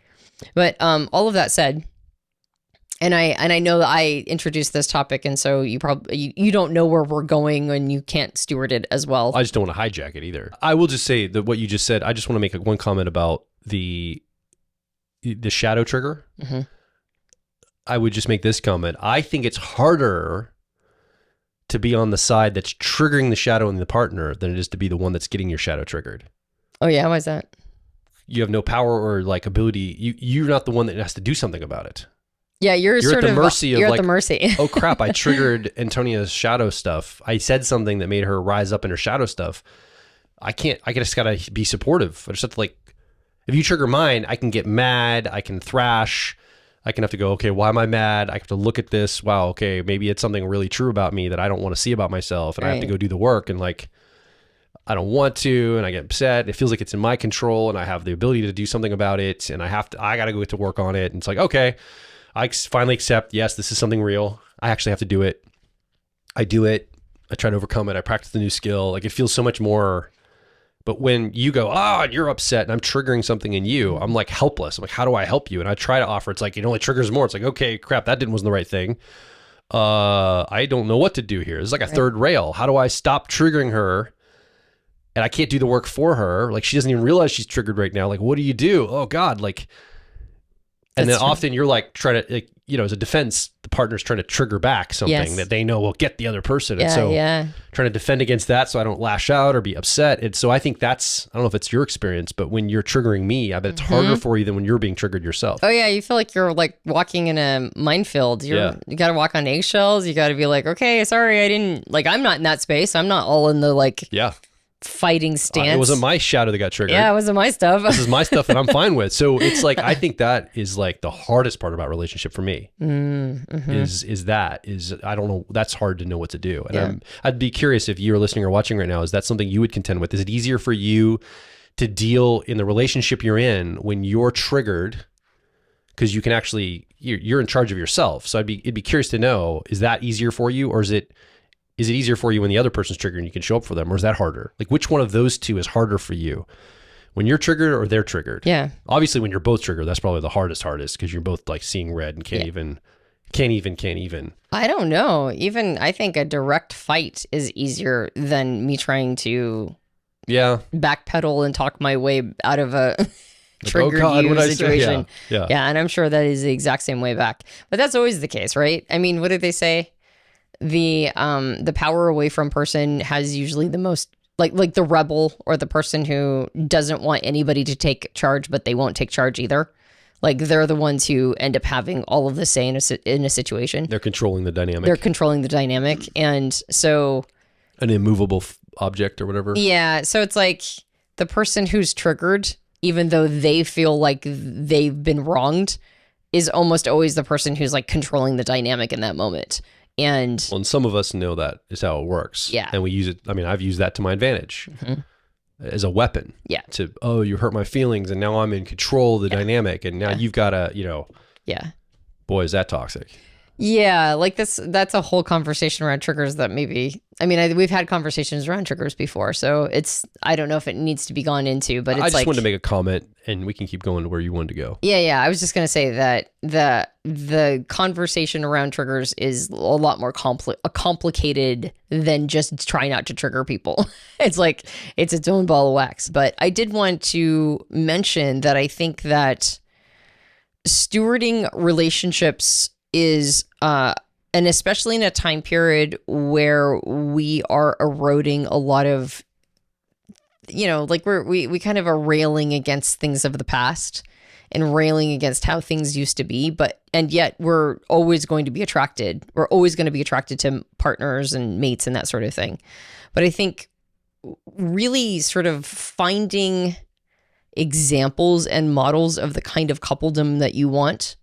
But all of that said, and I know that I introduced this topic, and so you don't know where we're going, and you can't steward it as well. I just don't want to hijack it either. I will just say that what you just said. I just want to make one comment about the shadow trigger. Mm-hmm. I would just make this comment. I think it's harder to be on the side that's triggering the shadow in the partner than it is to be the one that's getting your shadow triggered. Oh yeah, why is that? You have no power or like ability. You're not the one that has to do something about it. Yeah, you're at the mercy of you're like, at the mercy. oh crap, I triggered Antonia's shadow stuff. I said something that made her rise up in her shadow stuff. I just gotta be supportive. I just have to like, if you trigger mine, I can get mad, I can thrash, I can have to go, okay, why am I mad? I have to look at this. Wow, okay, maybe it's something really true about me that I don't want to see about myself. And I have to go do the work, and like, I don't want to, and I get upset. It feels like it's in my control and I have the ability to do something about it. And I got to go to work on it. And it's like, okay, I finally accept, yes, this is something real. I actually have to do it. I do it. I try to overcome it. I practice the new skill. Like, it feels so much more. But when you go, and you're upset and I'm triggering something in you, I'm like helpless. I'm like, how do I help you? And I try to offer, it's like, it only triggers more. It's like, okay, crap, that wasn't the right thing. I don't know what to do here. It's like a third rail. How do I stop triggering her? And I can't do the work for her. Like, she doesn't even realize she's triggered right now. Like, what do you do? Oh God. Like, and then often you're like trying to, like, as a defense, the partner's trying to trigger back something that they know will get the other person. And so trying to defend against that so I don't lash out or be upset. And so I think I don't know if it's your experience, but when you're triggering me, I bet it's harder for you than when you're being triggered yourself. Oh yeah. You feel like you're like walking in a minefield. You got to walk on eggshells. You got to be like, okay, sorry, I'm not in that space. I'm not all in the fighting stance. It wasn't my shadow that got triggered. Yeah, it wasn't my stuff. This is my stuff that I'm fine with. So it's like, I think that is like the hardest part about relationship for me. Is I don't know. That's hard to know what to do. And I'd be curious if you're listening or watching right now, is that something you would contend with? Is it easier for you to deal in the relationship you're in when you're triggered? Because you can actually, you're in charge of yourself. So it'd be curious to know, is that easier for you, or is it easier for you when the other person's triggered and you can show up for them, or is that harder? Like, which one of those two is harder for you? When you're triggered or they're triggered? Yeah. Obviously, when you're both triggered, that's probably the hardest because you're both like seeing red and can't even. I don't know. Even I think a direct fight is easier than me trying to backpedal and talk my way out of a triggered situation. Yeah, and I'm sure that is the exact same way back. But that's always the case, right? I mean, what did they say? The power away from person has usually the most, like the rebel or the person who doesn't want anybody to take charge, but they won't take charge either. Like, they're the ones who end up having all of the say in a situation. They're controlling the dynamic. And so an immovable object or whatever. Yeah. So it's like the person who's triggered, even though they feel like they've been wronged, is almost always the person who's like controlling the dynamic in that moment. And some of us know that is how it works. Yeah. And we use it. I mean, I've used that to my advantage as a weapon. Yeah. You hurt my feelings, and now I'm in control of the dynamic, and now you've got to, boy, is that toxic. Yeah, like that's a whole conversation around triggers that we've had conversations around triggers before, so I don't know if it needs to be gone into, but I just wanted to make a comment, and we can keep going to where you wanted to go. Yeah, I was just going to say that the conversation around triggers is a lot more complicated than just try not to trigger people. It's like, it's its own ball of wax. But I did want to mention that I think that stewarding relationships is and especially in a time period where we are eroding a lot of, like we kind of are railing against things of the past and railing against how things used to be, and yet we're always going to be attracted to partners and mates and that sort of thing. But I think really sort of finding examples and models of the kind of coupledom that you want,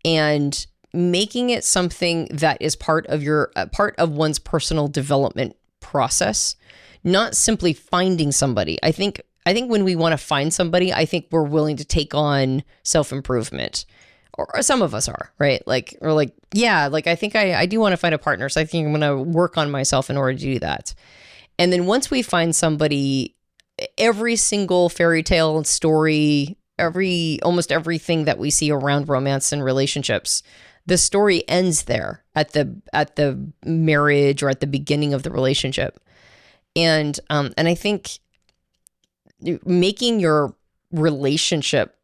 and making it something that is part of one's personal development process, not simply finding somebody. I think when we want to find somebody, I think we're willing to take on self-improvement, or some of us are, right? I think I do want to find a partner, so I think I'm going to work on myself in order to do that. And then once we find somebody, every single fairy tale story, almost everything that we see around romance and relationships, the story ends there at the marriage or at the beginning of the relationship. And I think making your relationship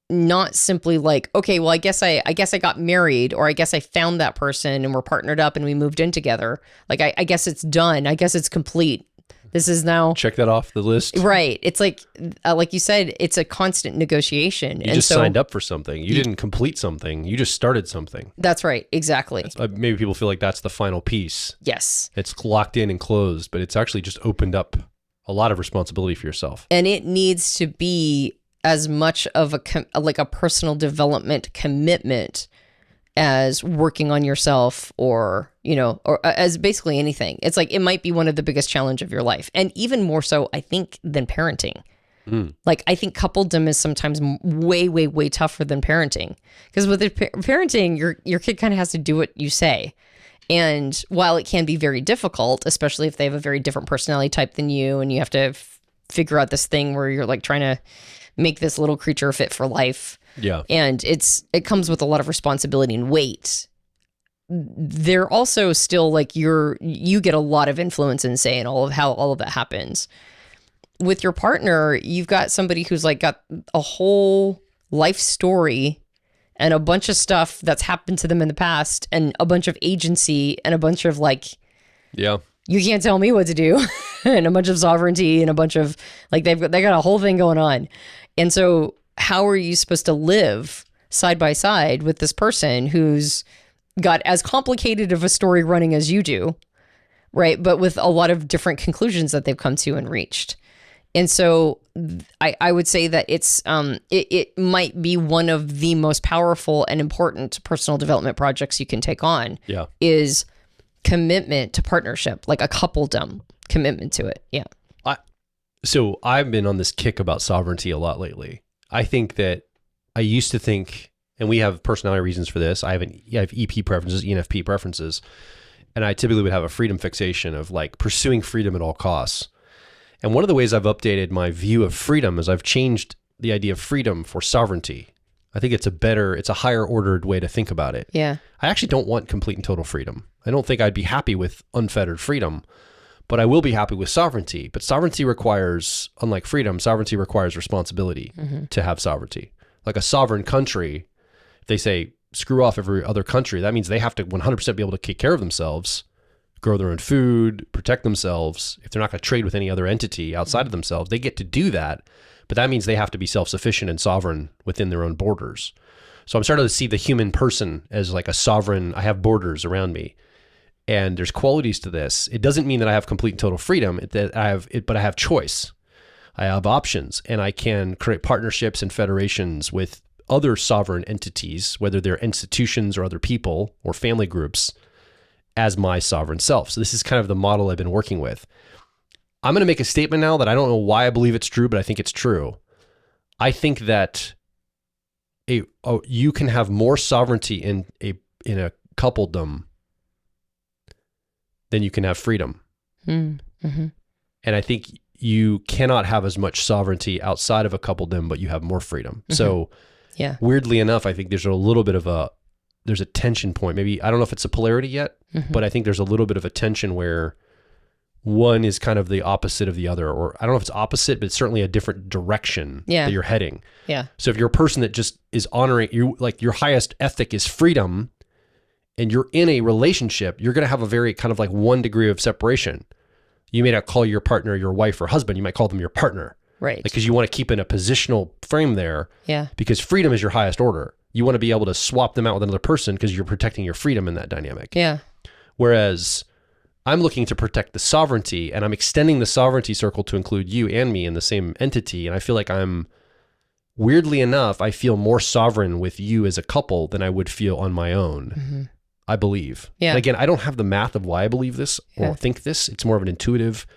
not simply like, okay, well, I guess I got married, or I guess I found that person and we're partnered up and we moved in together. Like, I guess it's done. I guess it's complete. This is now. Check that off the list. Right. It's like you said, it's a constant negotiation. You just signed up for something. You didn't complete something. You just started something. That's right. Exactly. Maybe people feel like that's the final piece. Yes. It's locked in and closed, but it's actually just opened up a lot of responsibility for yourself. And it needs to be as much of a personal development commitment as working on yourself, or as basically anything. It's like, it might be one of the biggest challenge of your life. And even more so, I think, than parenting. Like, I think coupledom is sometimes way, way, way tougher than parenting. Because with parenting, your kid kind of has to do what you say. And while it can be very difficult, especially if they have a very different personality type than you, and you have to figure out this thing where you're like trying to make this little creature fit for life. Yeah. And it comes with a lot of responsibility and weight. They're also still like you get a lot of influence and say in all of how all of that happens. With your partner, you've got somebody who's like got a whole life story and a bunch of stuff that's happened to them in the past, and a bunch of agency, and a bunch of like, yeah, you can't tell me what to do, and a bunch of sovereignty, and a bunch of like, they got a whole thing going on. And so how are you supposed to live side by side with this person who's got as complicated of a story running as you do, right? But with a lot of different conclusions that they've come to and reached. And so I would say that it might be one of the most powerful and important personal development projects you can take on. Yeah. Is commitment to partnership, like a coupledom commitment to it. Yeah. So I've been on this kick about sovereignty a lot lately. I think that I used to think, and we have personality reasons for this. I have EP preferences, ENFP preferences, and I typically would have a freedom fixation of like pursuing freedom at all costs. And one of the ways I've updated my view of freedom is I've changed the idea of freedom for sovereignty. I think it's a higher ordered way to think about it. Yeah. I actually don't want complete and total freedom. I don't think I'd be happy with unfettered freedom, but I will be happy with sovereignty. But sovereignty requires, unlike freedom, sovereignty requires responsibility to have sovereignty. Like a sovereign country, if they say screw off every other country, that means they have to 100% be able to take care of themselves, grow their own food, protect themselves. If they're not going to trade with any other entity outside of themselves, they get to do that. But that means they have to be self-sufficient and sovereign within their own borders. So I'm starting to see the human person as like a sovereign. I have borders around me. And there's qualities to this. It doesn't mean that I have complete and total freedom, but I have choice. I have options, and I can create partnerships and federations with other sovereign entities, whether they're institutions or other people or family groups, as my sovereign self. So this is kind of the model I've been working with. I'm going to make a statement now that I don't know why I believe it's true, but I think it's true. I think that you can have more sovereignty in a coupledom than you can have freedom. Mm-hmm. And I think you cannot have as much sovereignty outside of a coupledom, but you have more freedom. Mm-hmm. So yeah, weirdly enough, I think there's a little bit of there's a tension point. Maybe, I don't know if it's a polarity yet, but I think there's a little bit of a tension where one is kind of the opposite of the other, or I don't know if it's opposite, but it's certainly a different direction that you're heading. Yeah. So if you're a person that just is honoring you, like your highest ethic is freedom, and you're in a relationship, you're going to have a very kind of like 1 degree of separation. You may not call your partner your wife or husband. You might call them your partner. Right. Because you want to keep in a positional frame there. Yeah. Because freedom is your highest order. You want to be able to swap them out with another person because you're protecting your freedom in that dynamic. Yeah. Whereas I'm looking to protect the sovereignty, and I'm extending the sovereignty circle to include you and me in the same entity. And I feel like weirdly enough, I feel more sovereign with you as a couple than I would feel on my own. Mm-hmm. I believe. Yeah. And again, I don't have the math of why I believe this or think this. It's more of an intuitive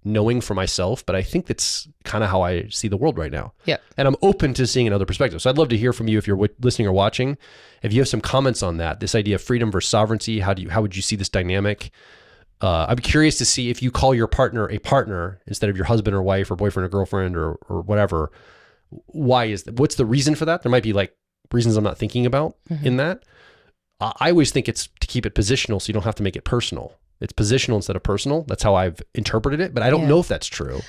knowing for myself, but I think that's kind of how I see the world right now. Yeah. And I'm open to seeing another perspective. So I'd love to hear from you if you're listening or watching. If you have some comments on that, this idea of freedom versus sovereignty, how would you see this dynamic? I'm curious to see if you call your partner a partner instead of your husband or wife or boyfriend or girlfriend or whatever. What's the reason for that? There might be like reasons I'm not thinking about in that. I always think it's to keep it positional so you don't have to make it personal. It's positional instead of personal. That's how I've interpreted it, but I don't know if that's true.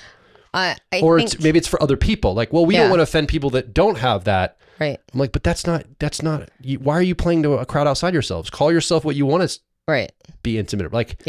I or think, maybe it's for other people. Like, well, we don't want to offend people that don't have that. Right. I'm like, but that's not, why are you playing to a crowd outside yourselves? Call yourself what you want to be intimate. Like,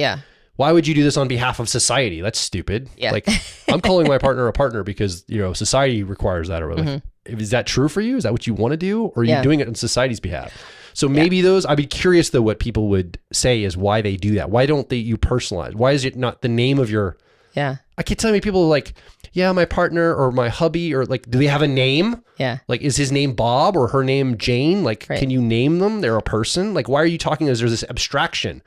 why would you do this on behalf of society? That's stupid. Yeah. Like, I'm calling my partner a partner because, society requires that. Or like, is that true for you? Is that what you want to do? Or are you doing it on society's behalf? So maybe I'd be curious though, what people would say is why they do that. Why don't you personalize? Why is it not the name of your, I can't tell me people are like, my partner or my hubby, or like, do they have a name? Yeah. Like, is his name Bob or her name Jane? Like, can you name them? They're a person. Like, why are you talking as there's this abstraction?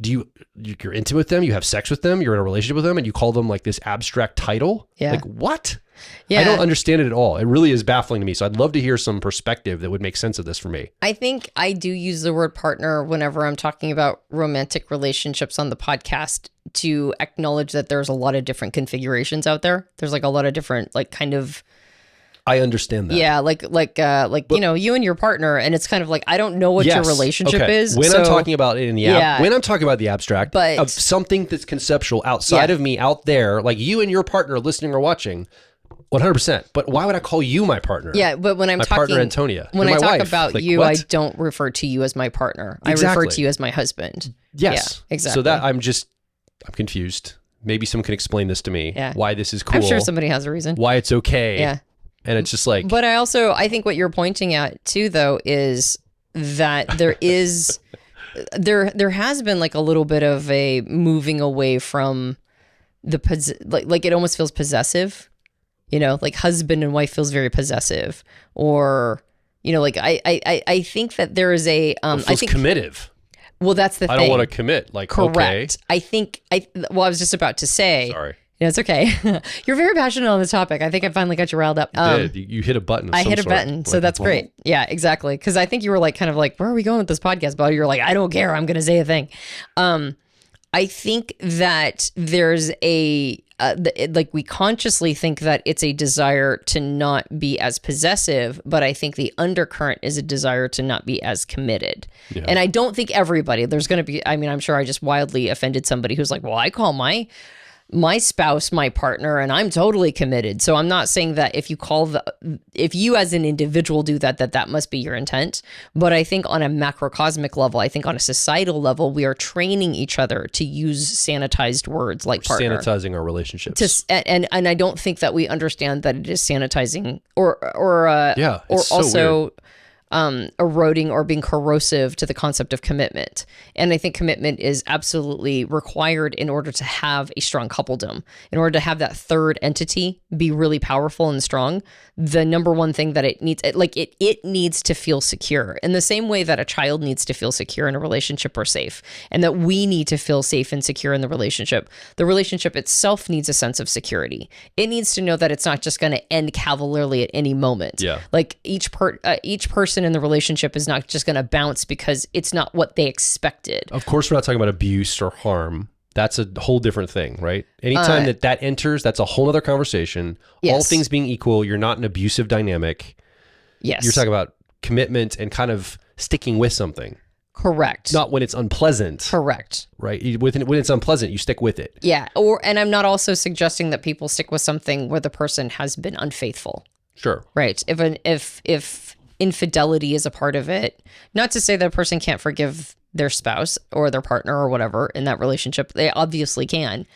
You're intimate with them, you have sex with them, you're in a relationship with them, and you call them like this abstract title? Yeah. Like, what? Yeah. I don't understand it at all. It really is baffling to me. So I'd love to hear some perspective that would make sense of this for me. I think I do use the word partner whenever I'm talking about romantic relationships on the podcast, to acknowledge that there's a lot of different configurations out there. There's like a lot of different, like, kind of, I understand that. Yeah, like you and your partner, and it's kind of like, I don't know what your relationship is. When I'm talking about it in the when I'm talking about the abstract of something that's conceptual outside of me, out there, like you and your partner listening or watching, 100%. But why would I call you my partner? Yeah, but when I'm my talking, partner Antonia, when I my talk wife, about like, you, what? I don't refer to you as my partner. Exactly. I refer to you as my husband. Yes, yeah, exactly. So that I'm confused. Maybe someone can explain this to me. Yeah. Why this is cool. I'm sure somebody has a reason. Why it's okay. Yeah. And it's just like, but I think what you're pointing at too, though, is that there is, there has been like a little bit of a moving away from the, like it almost feels possessive, like husband and wife feels very possessive, or, like I think that there is a, it feels I think committive. Well, that's the thing. I don't want to commit. Like, correct. Okay. I was just about to say, sorry. No, it's okay. You're very passionate on this topic. I think I finally got you riled up. You hit a button. I hit a button, so that's great. Yeah, exactly. Because I think you were like, kind of like, where are we going with this podcast? But you're like, I don't care. I'm going to say a thing. I think that there's like we consciously think that it's a desire to not be as possessive, but I think the undercurrent is a desire to not be as committed. Yeah. And I don't think everybody, there's going to be, I'm sure I just wildly offended somebody who's like, well, I call my spouse my partner and I'm totally committed. So I'm not saying that if you as an individual do that must be your intent. But I think on a macrocosmic level, I think on a societal level, we are training each other to use sanitized words like partner. Sanitizing our relationships. And I don't think that we understand that it is sanitizing or it's also so weird. Eroding or being corrosive to the concept of commitment. And I think commitment is absolutely required in order to have a strong coupledom. In order to have that third entity be really powerful and strong, the number one thing that it needs, it needs to feel secure in the same way that a child needs to feel secure in a relationship or safe, and that we need to feel safe and secure in the relationship. The relationship itself needs a sense of security. It needs to know that it's not just going to end cavalierly at any moment. Yeah. Like each person in the relationship is not just going to bounce because it's not what they expected. Of course, we're not talking about abuse or harm. That's a whole different thing, right? Anytime that enters, that's a whole other conversation. Yes. All things being equal, you're not an abusive dynamic. Yes. You're talking about commitment and kind of sticking with something. Correct. Not when it's unpleasant. Correct. Right? When it's unpleasant, you stick with it. Yeah. And I'm not also suggesting that people stick with something where the person has been unfaithful. Sure. Right. If infidelity is a part of it, not to say that a person can't forgive their spouse or their partner or whatever in that relationship, they obviously can.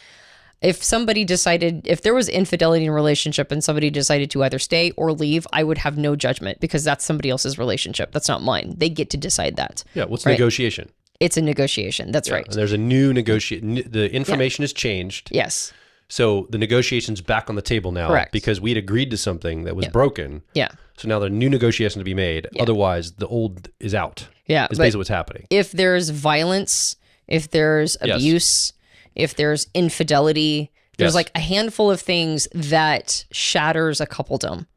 If there was infidelity in a relationship and somebody decided to either stay or leave, I would have no judgment because that's somebody else's relationship. That's not mine. They get to decide that. Yeah. What's negotiation? It's a negotiation. That's right. And there's a new negotiation. The information has changed. Yes. So the negotiation's back on the table now. Correct. Because we'd agreed to something that was broken. Yeah. So now the new negotiation to be made. Yeah. Otherwise, the old is out. Yeah. Is basically what's happening. If there's violence, if there's abuse, if there's infidelity, there's like a handful of things that shatters a coupledom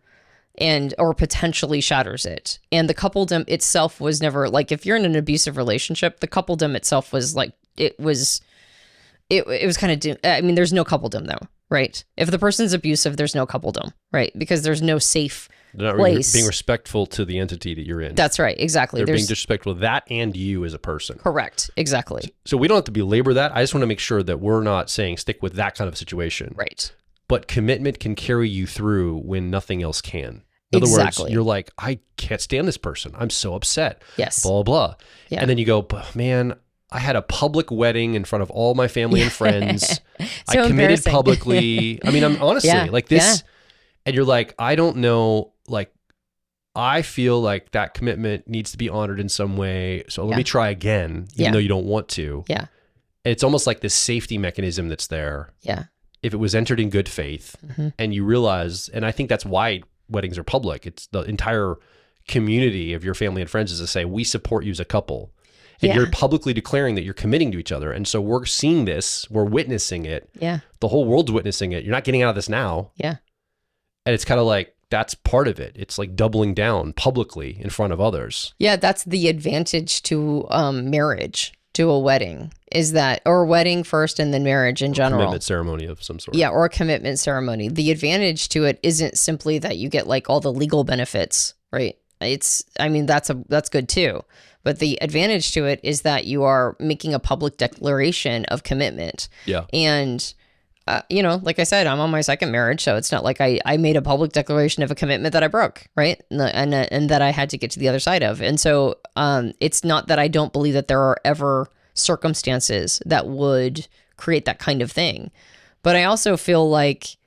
or potentially shatters it. And the coupledom itself was never, like, if you're in an abusive relationship, the coupledom itself was like, it was kind of, there's no coupledom though, right? If the person's abusive, there's no coupledom, right? Because there's no safe place. Being respectful to the entity that you're in. That's right, exactly. They're being disrespectful to that and you as a person. Correct, exactly. So we don't have to belabor that. I just want to make sure that we're not saying stick with that kind of situation. Right. but commitment can carry you through when nothing else can. In other words, you're like, I can't stand this person. I'm so upset. Yes. Blah, blah, blah. Yeah. And then you go, man, I had a public wedding in front of all my family and friends. I committed publicly. I mean, I'm honestly like this. And you're like, I don't know, like, I feel like that commitment needs to be honored in some way. So let me try again, even though you don't want to. Yeah. And it's almost like this safety mechanism that's there. Yeah. If it was entered in good faith and you realize, and I think that's why weddings are public. It's the entire community of your family and friends is to say, we support you as a couple. And you're publicly declaring that you're committing to each other. And so we're seeing this, we're witnessing it. Yeah. The whole world's witnessing it. You're not getting out of this now. Yeah. And it's kind of like, that's part of it. It's like doubling down publicly in front of others. Yeah. That's the advantage to marriage, to a wedding, is that, or wedding first and then marriage in general. Commitment ceremony of some sort. Yeah. Or a commitment ceremony. The advantage to it isn't simply that you get like all the legal benefits, right? I mean, that's good too. But the advantage to it is that you are making a public declaration of commitment. Yeah. And, like I said, I'm on my second marriage, so it's not like I made a public declaration of a commitment that I broke, right? And that I had to get to the other side of. And so it's not that I don't believe that there are ever circumstances that would create that kind of thing. But I also feel like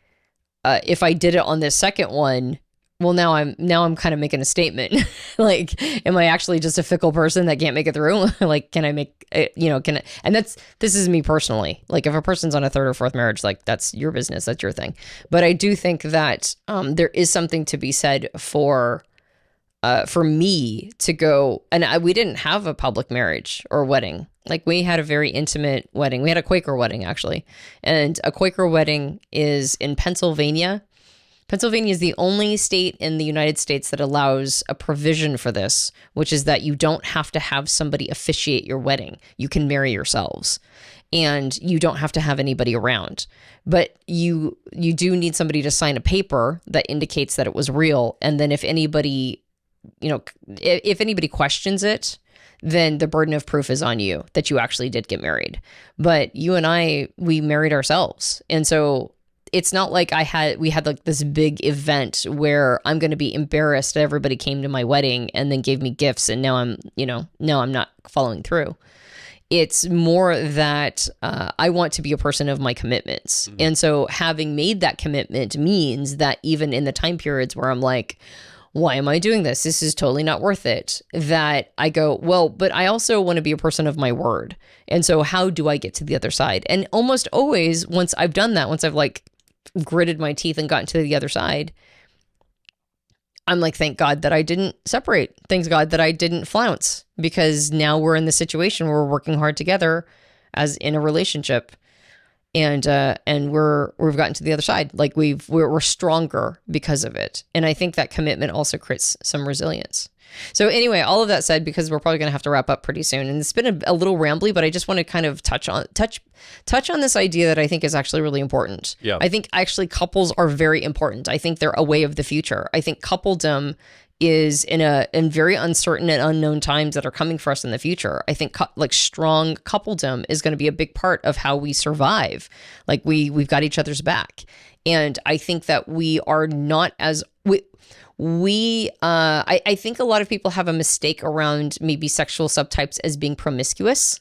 if I did it on this second one, well, now I'm kind of making a statement. Like, am I actually just a fickle person that can't make it through? Like, can I make, and this is me personally. Like, if a person's on a third or fourth marriage, like, that's your business, that's your thing. But I do think that there is something to be said for me to go, and we didn't have a public marriage or wedding. Like, we had a very intimate wedding. We had a Quaker wedding, actually. And a Quaker wedding is in Pennsylvania. Pennsylvania is the only state in the United States that allows a provision for this, which is that you don't have to have somebody officiate your wedding. You can marry yourselves, and you don't have to have anybody around. But you do need somebody to sign a paper that indicates that it was real. And then if anybody questions it, then the burden of proof is on you that you actually did get married. But you and we married ourselves. And so it's not like we had like this big event where I'm going to be embarrassed that everybody came to my wedding and then gave me gifts, and now I'm not following through. It's more that I want to be a person of my commitments. Mm-hmm. And so having made that commitment means that even in the time periods where I'm like, why am I doing this? This is totally not worth it. That I go, well, but I also want to be a person of my word. And so how do I get to the other side? And almost always, once I've done that, once I've like gritted my teeth and gotten to the other side, I'm like, thank God that I didn't separate. Thanks God that I didn't flounce, because now we're in the situation where we're working hard together as in a relationship, and we've gotten to the other side. Like we're stronger because of it. And I think that commitment also creates some resilience. So anyway, all of that said, because we're probably going to have to wrap up pretty soon, and it's been a little rambly, but I just want to kind of touch on this idea that I think is actually really important. Yeah. I think actually couples are very important. I think they're a way of the future. I think coupledom is in very uncertain and unknown times that are coming for us in the future. I think like strong coupledom is going to be a big part of how we survive. Like we've got each other's back. And I think that we are not as I think a lot of people have a mistake around maybe sexual subtypes as being promiscuous.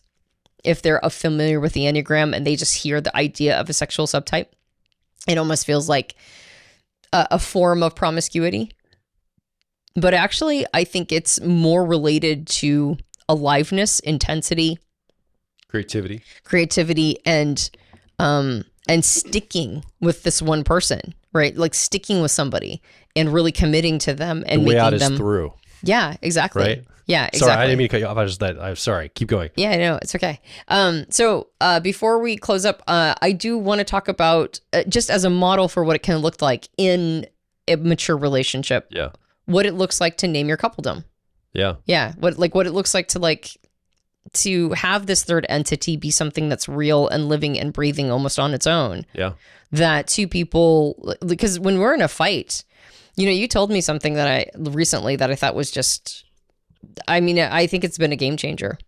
If they're familiar with the Enneagram and they just hear the idea of a sexual subtype, it almost feels like a form of promiscuity. But actually, I think it's more related to aliveness, intensity, creativity, and sticking with this one person, right? Like sticking with somebody and really committing to them and the way making out is them through. Yeah, exactly. Right? Yeah, exactly. Sorry, I didn't mean to cut you off. I'm sorry. Keep going. Yeah, no, it's okay. So before we close up, I do want to talk about just as a model for what it can look like in a mature relationship. Yeah. What it looks like to name your coupledom. Yeah. Yeah. What it looks like to have this third entity be something that's real and living and breathing almost on its own. Yeah. That two people, because when we're in a fight, you told me something that recently that I thought was just, I think it's been a game changer.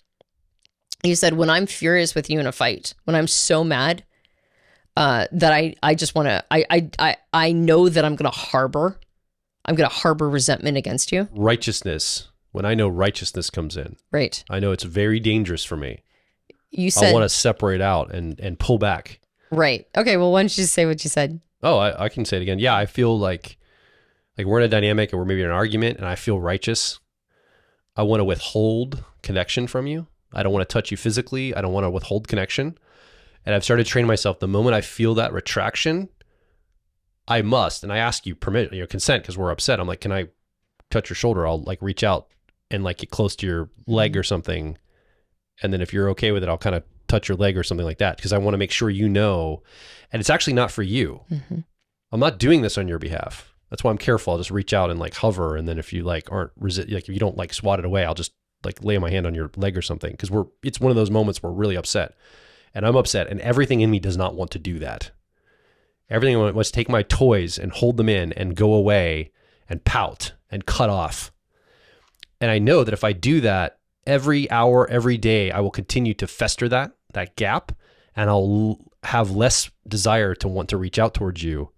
You said, when I'm furious with you in a fight, when I'm so mad, that I just want to, I know that I'm going to harbor resentment against you. Righteousness. When I know righteousness comes in, Right. I know it's very dangerous for me. You said, I want to separate out and pull back. Right. Okay. Well, why don't you say what you said? Oh, I can say it again. Yeah, I feel like we're in a dynamic or we're maybe in an argument and I feel righteous. I want to withhold connection from you. I don't want to touch you physically. I don't want to withhold connection. And I've started training myself. The moment I feel that retraction, I must, and I ask you consent because we're upset. I'm like, can I touch your shoulder? I'll like reach out and like get close to your leg or something. And then if you're okay with it, I'll kind of touch your leg or something like that because I want to make sure you know. And it's actually not for you. Mm-hmm. I'm not doing this on your behalf. That's why I'm careful. I'll just reach out and like hover. And then if you like aren't like if you don't like swat it away, I'll just like lay my hand on your leg or something because it's one of those moments where we're really upset. And I'm upset and everything in me does not want to do that. Everything wants to take my toys and hold them in and go away and pout and cut off. And I know that if I do that every hour, every day, I will continue to fester that gap and I'll have less desire to want to reach out towards you.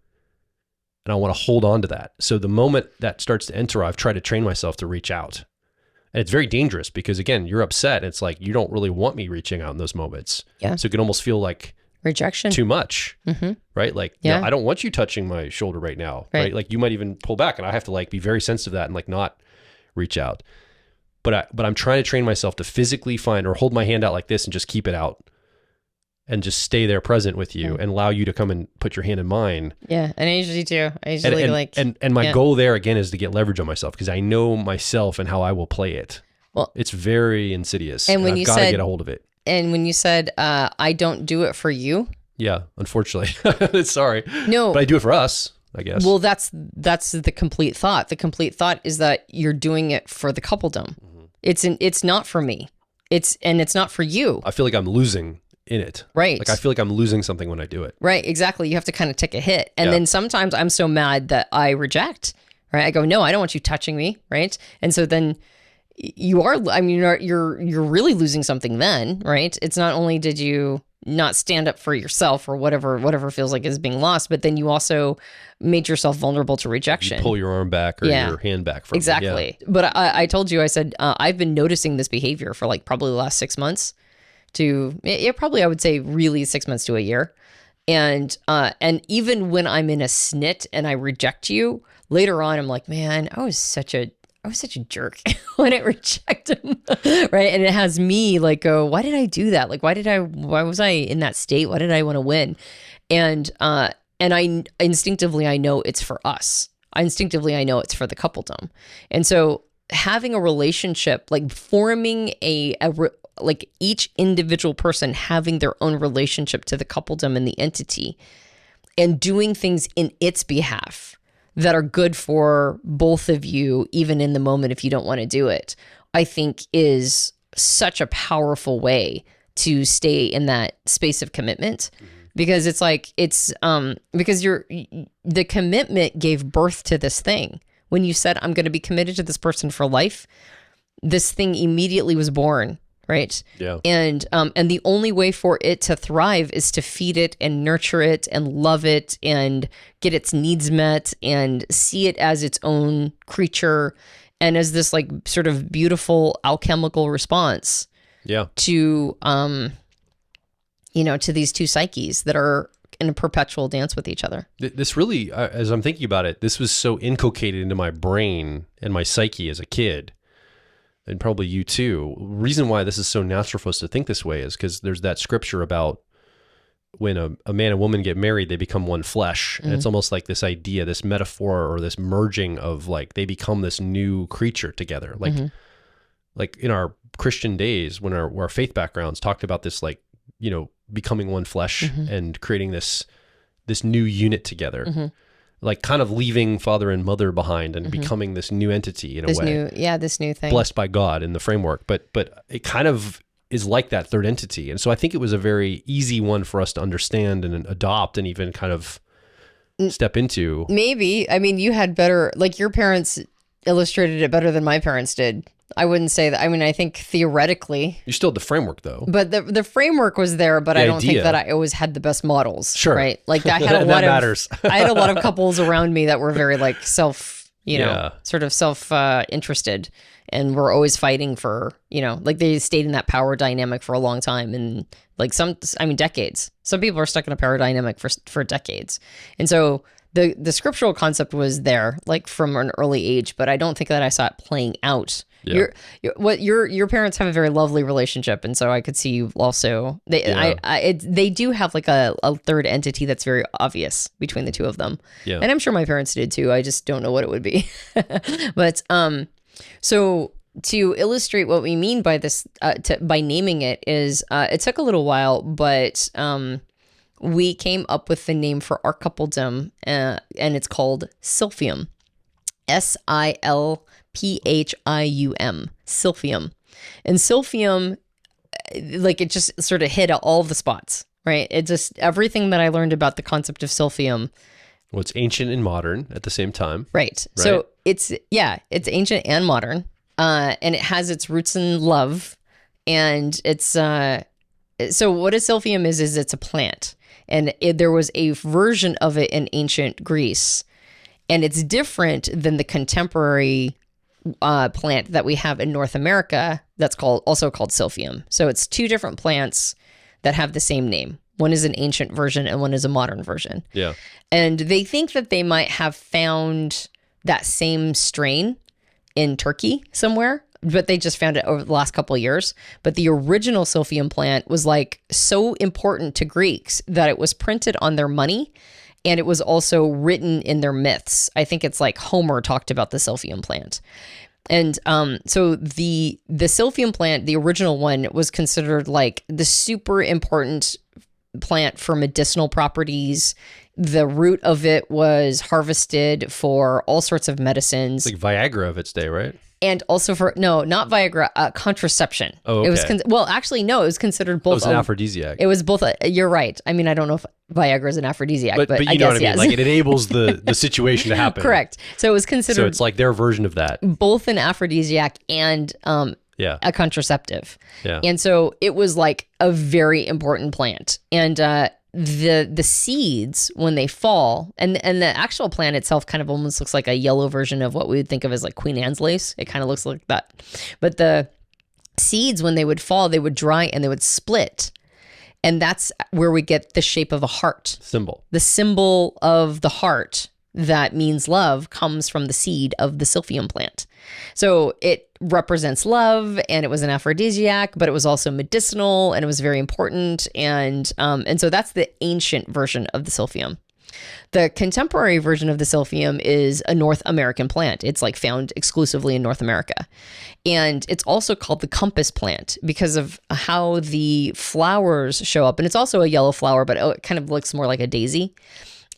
And I want to hold on to that. So the moment that starts to enter, I've tried to train myself to reach out. And it's very dangerous because again, you're upset. It's like, you don't really want me reaching out in those moments. Yeah. So it can almost feel like rejection, too much, right? Like, yeah. No, I don't want you touching my shoulder right now, right? Like you might even pull back and I have to like be very sensitive to that and like not reach out. But I'm trying to train myself to physically find or hold my hand out like this and just keep it out and just stay there present with you and allow you to come and put your hand in mine. Yeah. And I usually do. I usually and my goal there again is to get leverage on myself because I know myself and how I will play it. Well, it's very insidious and I've got to get a hold of it. And when you said, I don't do it for you. Yeah, unfortunately. Sorry. No. But I do it for us, I guess. Well, that's the complete thought. The complete thought is that you're doing it for the coupledom. Mm-hmm. It's not for me. It's not for you. I feel like I'm losing in it. Right. Like I feel like I'm losing something when I do it. Right, exactly. You have to kind of take a hit. And then sometimes I'm so mad that I reject, right? I go, no, I don't want you touching me, right? And so then you're really losing something then, right? It's not only did you not stand up for yourself or whatever feels like is being lost, but then you also made yourself vulnerable to rejection. You pull your arm back or your hand back from exactly. Yeah. But I told you, I said, I've been noticing this behavior for like probably the last 6 months I would say really 6 months to a year. And even when I'm in a snit and I reject you, later on, I'm like, man, I was such a jerk when I reject him, right? And it has me like go, why did I do that? Like, why was I in that state? Why did I want to win? And I instinctively, I know it's for us. I know it's for the coupledom. And so having a relationship, like forming like each individual person having their own relationship to the coupledom and the entity and doing things in its behalf that are good for both of you, even in the moment if you don't want to do it, I think is such a powerful way to stay in that space of commitment. Mm-hmm. Because it's like, because the commitment gave birth to this thing. When you said, I'm going to be committed to this person for life, this thing immediately was born. Right. Yeah. And the only way for it to thrive is to feed it and nurture it and love it and get its needs met and see it as its own creature and as this like sort of beautiful alchemical response. Yeah. To to these two psyches that are in a perpetual dance with each other. This really, as I'm thinking about it, this was so inculcated into my brain and my psyche as a kid. And probably you too. Reason why this is so natural for us to think this way is because there's that scripture about when a man and woman get married, they become one flesh. Mm-hmm. And it's almost like this idea, this metaphor or this merging of like, they become this new creature together. Like, like in our Christian days, when our faith backgrounds talked about this, like, becoming one flesh and creating this new unit together. Mm-hmm. Like kind of leaving father and mother behind and becoming this new entity in a way. This new thing. Blessed by God in the framework. But it kind of is like that third entity. And so I think it was a very easy one for us to understand and adopt and even kind of step into. Maybe. I mean, you had better, like your parents illustrated it better than my parents did. I wouldn't say that. I mean, I think theoretically, You still had the framework though. but the framework was there, but I don't think idea. that I always had the best models. Sure. Right. Like I had a That lot matters. I had a lot of couples around me that were very like Yeah. sort of interested, and were always fighting for, like they stayed in that power dynamic for a long time, and like decades. Some people are stuck in a power dynamic for decades. And so the scriptural concept was there like from an early age, but I don't think that I saw it playing out. Yeah. Your parents have a very lovely relationship, and so I could see you also. They do have like a third entity that's very obvious between the two of them. Yeah. And I'm sure my parents did too. I just don't know what it would be. But so to illustrate what we mean by this, by naming it, is it took a little while, but we came up with the name for our coupledom, and it's called Silphium. Silphium. Silphium. And Silphium, like it just sort of hit all the spots, right? It just, everything that I learned about the concept of Silphium. Well, it's ancient and modern at the same time. Right. So it's ancient and modern. And it has its roots in love. And it's, so what a Silphium is it's a plant. And there was a version of it in ancient Greece. And it's different than the contemporary plant that we have in North America that's also called Silphium. So it's two different plants that have the same name. One is an ancient version and one is a modern version. Yeah. And they think that they might have found that same strain in Turkey somewhere, but they just found it over the last couple of years. But the original Silphium plant was like so important to Greeks that it was printed on their money. And it was also written in their myths. I think it's like Homer talked about the Silphium plant. And so the Silphium plant, the original one, was considered like the super important plant for medicinal properties. The root of it was harvested for all sorts of medicines. It's like Viagra of its day, right? And also for, no, not Viagra, contraception. Oh, okay. It was, actually, no, it was considered both. It was an aphrodisiac. It was both, you're right. I mean, I don't know if Viagra is an aphrodisiac, but you I know guess, what I mean? yes. Like it enables the situation to happen. Correct. So it was considered. So it's like their version of that. Both an aphrodisiac and a contraceptive. Yeah. And so it was like a very important plant. And the seeds, when they fall, and the actual plant itself kind of almost looks like a yellow version of what we would think of as like Queen Anne's lace. It kind of looks like that. But the seeds, when they would fall, they would dry and they would split. And that's where we get the shape of a heart. Symbol. The symbol of the heart that means love comes from the seed of the Silphium plant. So it represents love, and it was an aphrodisiac, but it was also medicinal, and it was very important. And so that's the ancient version of the Silphium. The contemporary version of the Silphium is a North American plant. It's like found exclusively in North America. And it's also called the compass plant because of how the flowers show up. And it's also a yellow flower, but it kind of looks more like a daisy.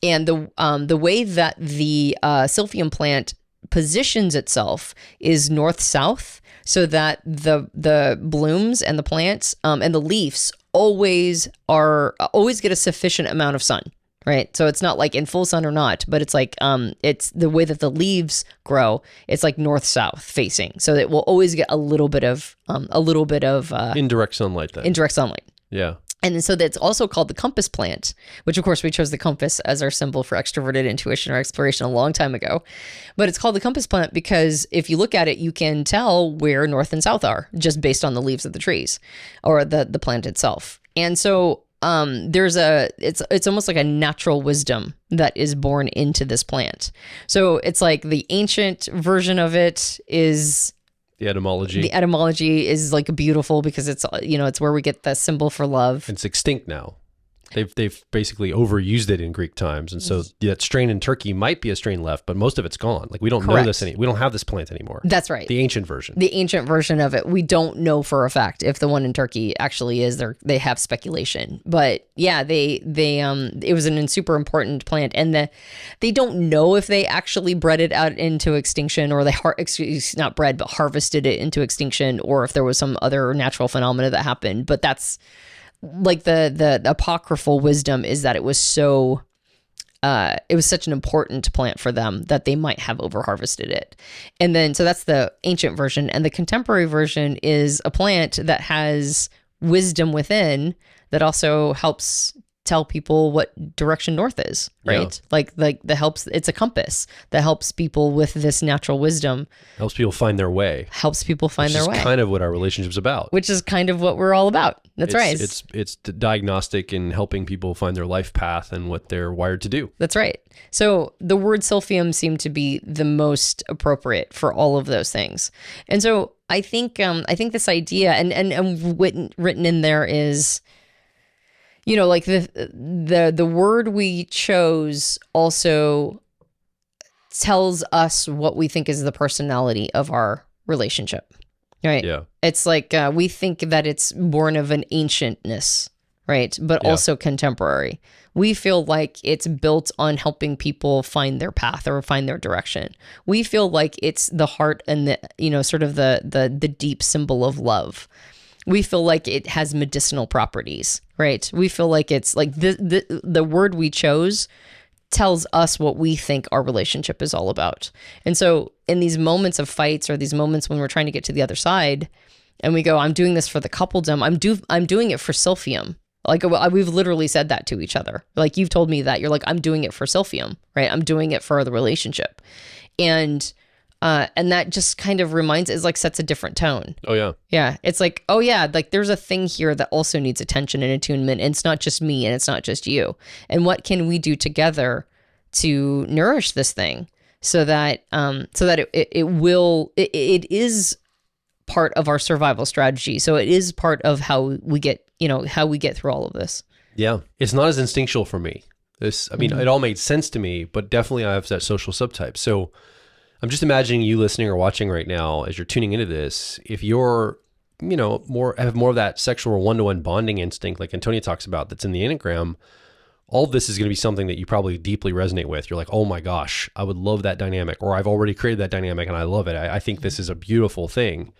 And the way that the Silphium plant positions itself is north-south, so that the blooms and the plants and the leaves always get a sufficient amount of sun, right? So it's not like in full sun or not, but it's like it's the way that the leaves grow. It's like north-south facing, so that it will always get a little bit of indirect sunlight. Then indirect sunlight. Yeah. And so that's also called the compass plant, which of course we chose the compass as our symbol for extroverted intuition or exploration a long time ago. But it's called the compass plant because if you look at it, you can tell where north and south are just based on the leaves of the trees or the plant itself. And so it's almost like a natural wisdom that is born into this plant. So it's like the ancient version of it is... The etymology. The etymology is like beautiful because it's, it's where we get the symbol for love. It's extinct now. They've basically overused it in Greek times, and so that strain in Turkey might be a strain left, but most of it's gone. Like we don't know this we don't have this plant anymore. That's right. The ancient version. The ancient version of it. We don't know for a fact if the one in Turkey actually is there. They have speculation, but yeah, it was an super important plant, and they don't know if they actually bred it out into extinction, or not bred, but harvested it into extinction, or if there was some other natural phenomena that happened. But that's like the apocryphal wisdom is that it was so it was such an important plant for them that they might have over-harvested it. And then, so that's the ancient version. And the contemporary version is a plant that has wisdom within that also helps tell people what direction north is, right? Yeah. Like the helps, it's a compass that helps people with this natural wisdom. Helps people find their way. Helps people find their way. Which is kind of what our relationship's about. Which is kind of what we're all about. That's right. It's diagnostic and helping people find their life path and what they're wired to do. That's right. So the word Silphium seemed to be the most appropriate for all of those things. And so I think this idea and written in there is, you know, like the word we chose also tells us what we think is the personality of our relationship, right? Yeah. It's like we think that it's born of an ancientness, right? But also contemporary. We feel like it's built on helping people find their path or find their direction. We feel like it's the heart and the, you know, sort of the deep symbol of love. We feel like it has medicinal properties, right? We feel like it's like the word we chose tells us what we think our relationship is all about. And so in these moments of fights or these moments when we're trying to get to the other side and we go, I'm doing this for the coupledom, I'm doing it for Silphium. Like we've literally said that to each other. Like you've told me that you're like, I'm doing it for Silphium, right? I'm doing it for the relationship. And that just kind of sets a different tone. Oh, yeah. Yeah. It's like, oh, yeah, like there's a thing here that also needs attention and attunement. And it's not just me and it's not just you. And what can we do together to nourish this thing so that it is part of our survival strategy. So it is part of how we get through all of this. Yeah. It's not as instinctual for me. It all made sense to me, but definitely I have that social subtype. So I'm just imagining you listening or watching right now as you're tuning into this. If you're, have more of that sexual or one-to-one bonding instinct, like Antonia talks about, that's in the Enneagram, all of this is going to be something that you probably deeply resonate with. You're like, oh my gosh, I would love that dynamic, or I've already created that dynamic and I love it. I think this is a beautiful thing.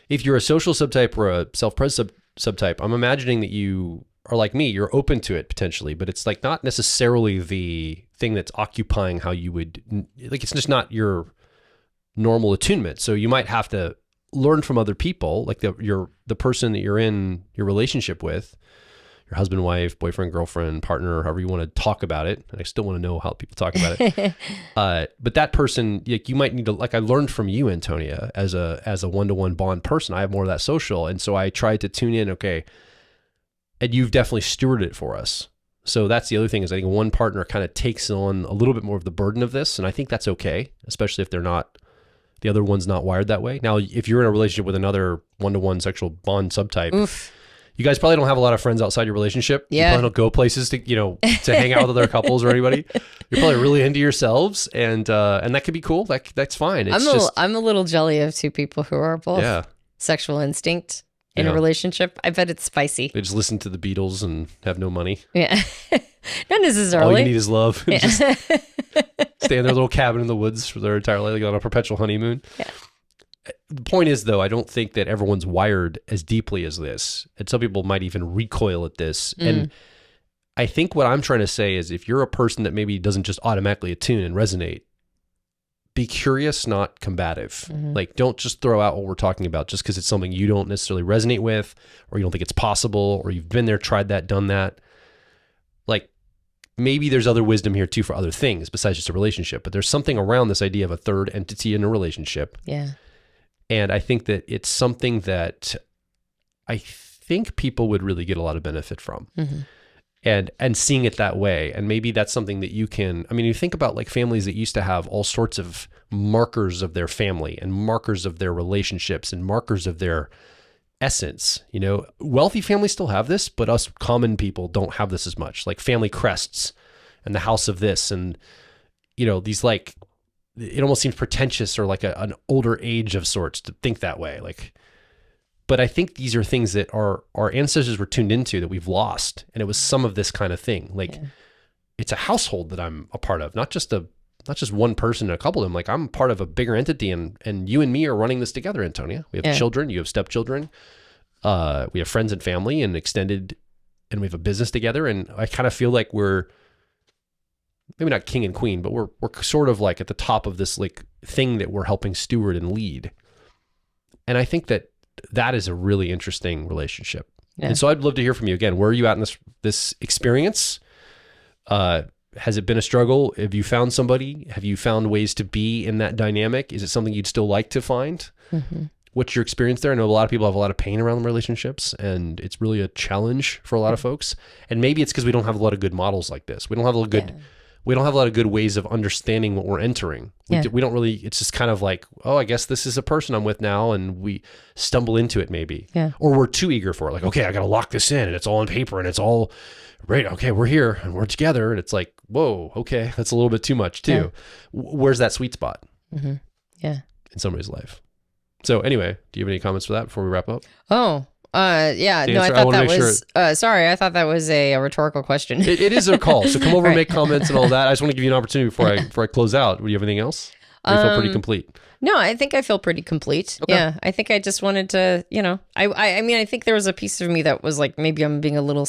If you're a social subtype or a self-pres subtype, I'm imagining that you are like me, you're open to it potentially, but it's like not necessarily the thing that's occupying how you would, like it's just not your normal attunement. So you might have to learn from other people, like the person that you're in your relationship with, your husband, wife, boyfriend, girlfriend, partner, however you want to talk about it. And I still want to know how people talk about it. But that person, like you might need to, like I learned from you, Antonia, as a one-to-one bond person. I have more of that social. And so I tried to tune in, okay, and you've definitely stewarded it for us. So that's the other thing is I think one partner kind of takes on a little bit more of the burden of this. And I think that's okay, especially if the other one's not wired that way. Now, if you're in a relationship with another one-to-one sexual bond subtype, oof, you guys probably don't have a lot of friends outside your relationship. Yeah. You probably don't go places to hang out with other couples or anybody. You're probably really into yourselves, and that could be cool. That's fine. I'm a little jelly of two people who are both sexual instinct in a relationship. I bet it's spicy. They just listen to the Beatles and have no money. Yeah. Not necessarily. All you need is love. Yeah. Just stay in their little cabin in the woods for their entire life, like on a perpetual honeymoon. Yeah. The point is, though, I don't think that everyone's wired as deeply as this. And some people might even recoil at this. And I think what I'm trying to say is if you're a person that maybe doesn't just automatically attune and resonate, be curious, not combative. Mm-hmm. Like, don't just throw out what we're talking about just because it's something you don't necessarily resonate with, or you don't think it's possible, or you've been there, tried that, done that. Like, maybe there's other wisdom here too for other things besides just a relationship, but there's something around this idea of a third entity in a relationship. Yeah. And I think that it's something that I think people would really get a lot of benefit from. Mm-hmm. And seeing it that way. And maybe that's something that you can, you think about like families that used to have all sorts of markers of their family and markers of their relationships and markers of their essence. Wealthy families still have this, but us common people don't have this as much, like family crests and the house of this. And, these like, it almost seems pretentious or like an older age of sorts to think that way. But I think these are things that our ancestors were tuned into that we've lost. And it was some of this kind of thing. It's a household that I'm a part of, not just one person and a couple of them. Like I'm part of a bigger entity and you and me are running this together, Antonia. We have children, you have stepchildren. We have friends and family and extended, and we have a business together. And I kind of feel like we're maybe not king and queen, but we're sort of like at the top of this like thing that we're helping steward and lead. And I think that is a really interesting relationship. Yeah. And so I'd love to hear from you again. Where are you at in this experience? Has it been a struggle? Have you found somebody? Have you found ways to be in that dynamic? Is it something you'd still like to find? Mm-hmm. What's your experience there? I know a lot of people have a lot of pain around relationships, and it's really a challenge for a lot of folks. And maybe it's because we don't have a lot of good models like this. We don't have a lot of good ways of understanding what we're entering. We don't really, it's just kind of like, oh, I guess this is a person I'm with now, and we stumble into it maybe. Yeah. Or we're too eager for it. Like, okay, I got to lock this in, and it's all on paper, and it's all right. Okay, we're here, and we're together. And it's like, whoa, okay, that's a little bit too much too. Yeah. Where's that sweet spot? Mm-hmm. Yeah. In somebody's life. So anyway, do you have any comments for that before we wrap up? Oh, yeah. No, I thought that was, sorry, I thought that was a rhetorical question. It is a call. So come over and make comments and all that. I just want to give you an opportunity before I close out. Do you have anything else? Do you feel pretty complete? No, I think I feel pretty complete. Okay. Yeah. I think I just wanted to, I mean, I think there was a piece of me that was like, maybe I'm being a little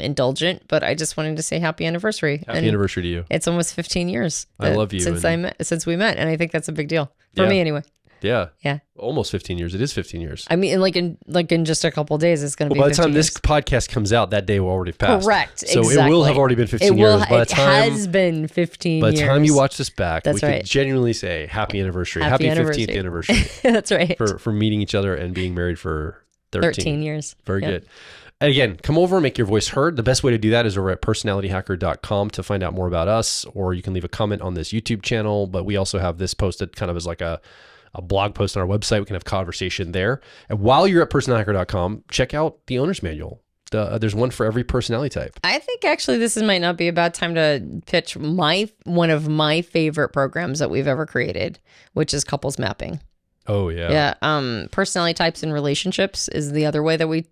indulgent, but I just wanted to say happy anniversary. Happy anniversary to you. It's almost 15 years. I love you. Since we met. And I think that's a big deal for me anyway. Yeah. Yeah. Almost 15 years. It is 15 years. I mean, in just a couple of days, it's going to be 15 by the time years. This podcast comes out, that day will already pass. Correct. So exactly. it will have already been 15 years. It has been 15 years. By the time you watch this back, That's we right. could genuinely say happy anniversary. Happy 15th anniversary. That's right. For meeting each other and being married for 13 years. Very good. And again, come over and make your voice heard. The best way to do that is over at personalityhacker.com to find out more about us, or you can leave a comment on this YouTube channel. But we also have this posted kind of as like a blog post on our website. We can have conversation there. And while you're at personalityhacker.com, check out the owner's manual. There's one for every personality type. I think actually this might not be a bad time to pitch one of my favorite programs that we've ever created, which is couples mapping. Oh yeah. Yeah. Personality types and relationships is the other way that we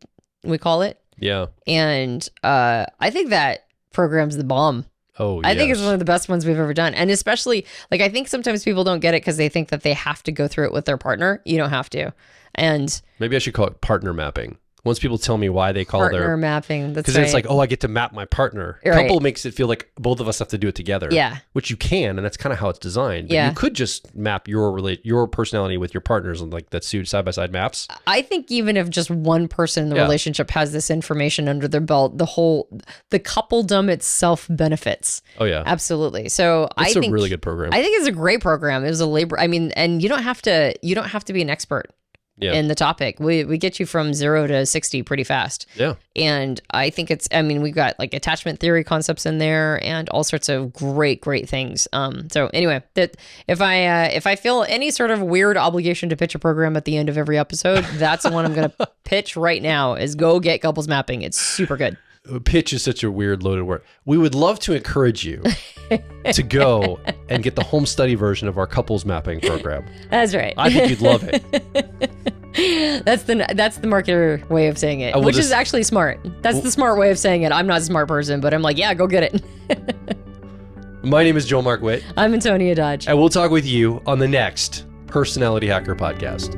call it. Yeah. And I think that program's the bomb. Oh, I think it's one of the best ones we've ever done. And especially, like, I think sometimes people don't get it because they think that they have to go through it with their partner. You don't have to. And maybe I should call it partner mapping. Once people tell me why they call partner mapping, that's because right. It's like, oh, I get to map my partner. Right. Couple makes it feel like both of us have to do it together. Yeah, which you can, and that's kind of how it's designed. But you could just map your personality with your partners, and like that's side by side maps. I think even if just one person in the relationship has this information under their belt, the coupledom itself benefits. Oh yeah, absolutely. So it's a really good program. I think it's a great program. It was a labor. I mean, and you don't have to be an expert. Yeah. In the topic. We get you from 0 to 60 pretty fast. Yeah. And I think we've got like attachment theory concepts in there and all sorts of great things. So anyway, that if I feel any sort of weird obligation to pitch a program at the end of every episode, that's the one I'm going to pitch right now is go get couples mapping. It's super good. Pitch is such a weird loaded word. We would love to encourage you to go and get the home study version of our couples mapping program. That's right. I think you'd love it. That's the marketer way of saying it, which is actually smart. That's the smart way of saying it. I'm not a smart person, but I'm like, yeah, go get it. My name is Joel Mark Witt. I'm Antonia Dodge. And we'll talk with you on the next Personality Hacker podcast.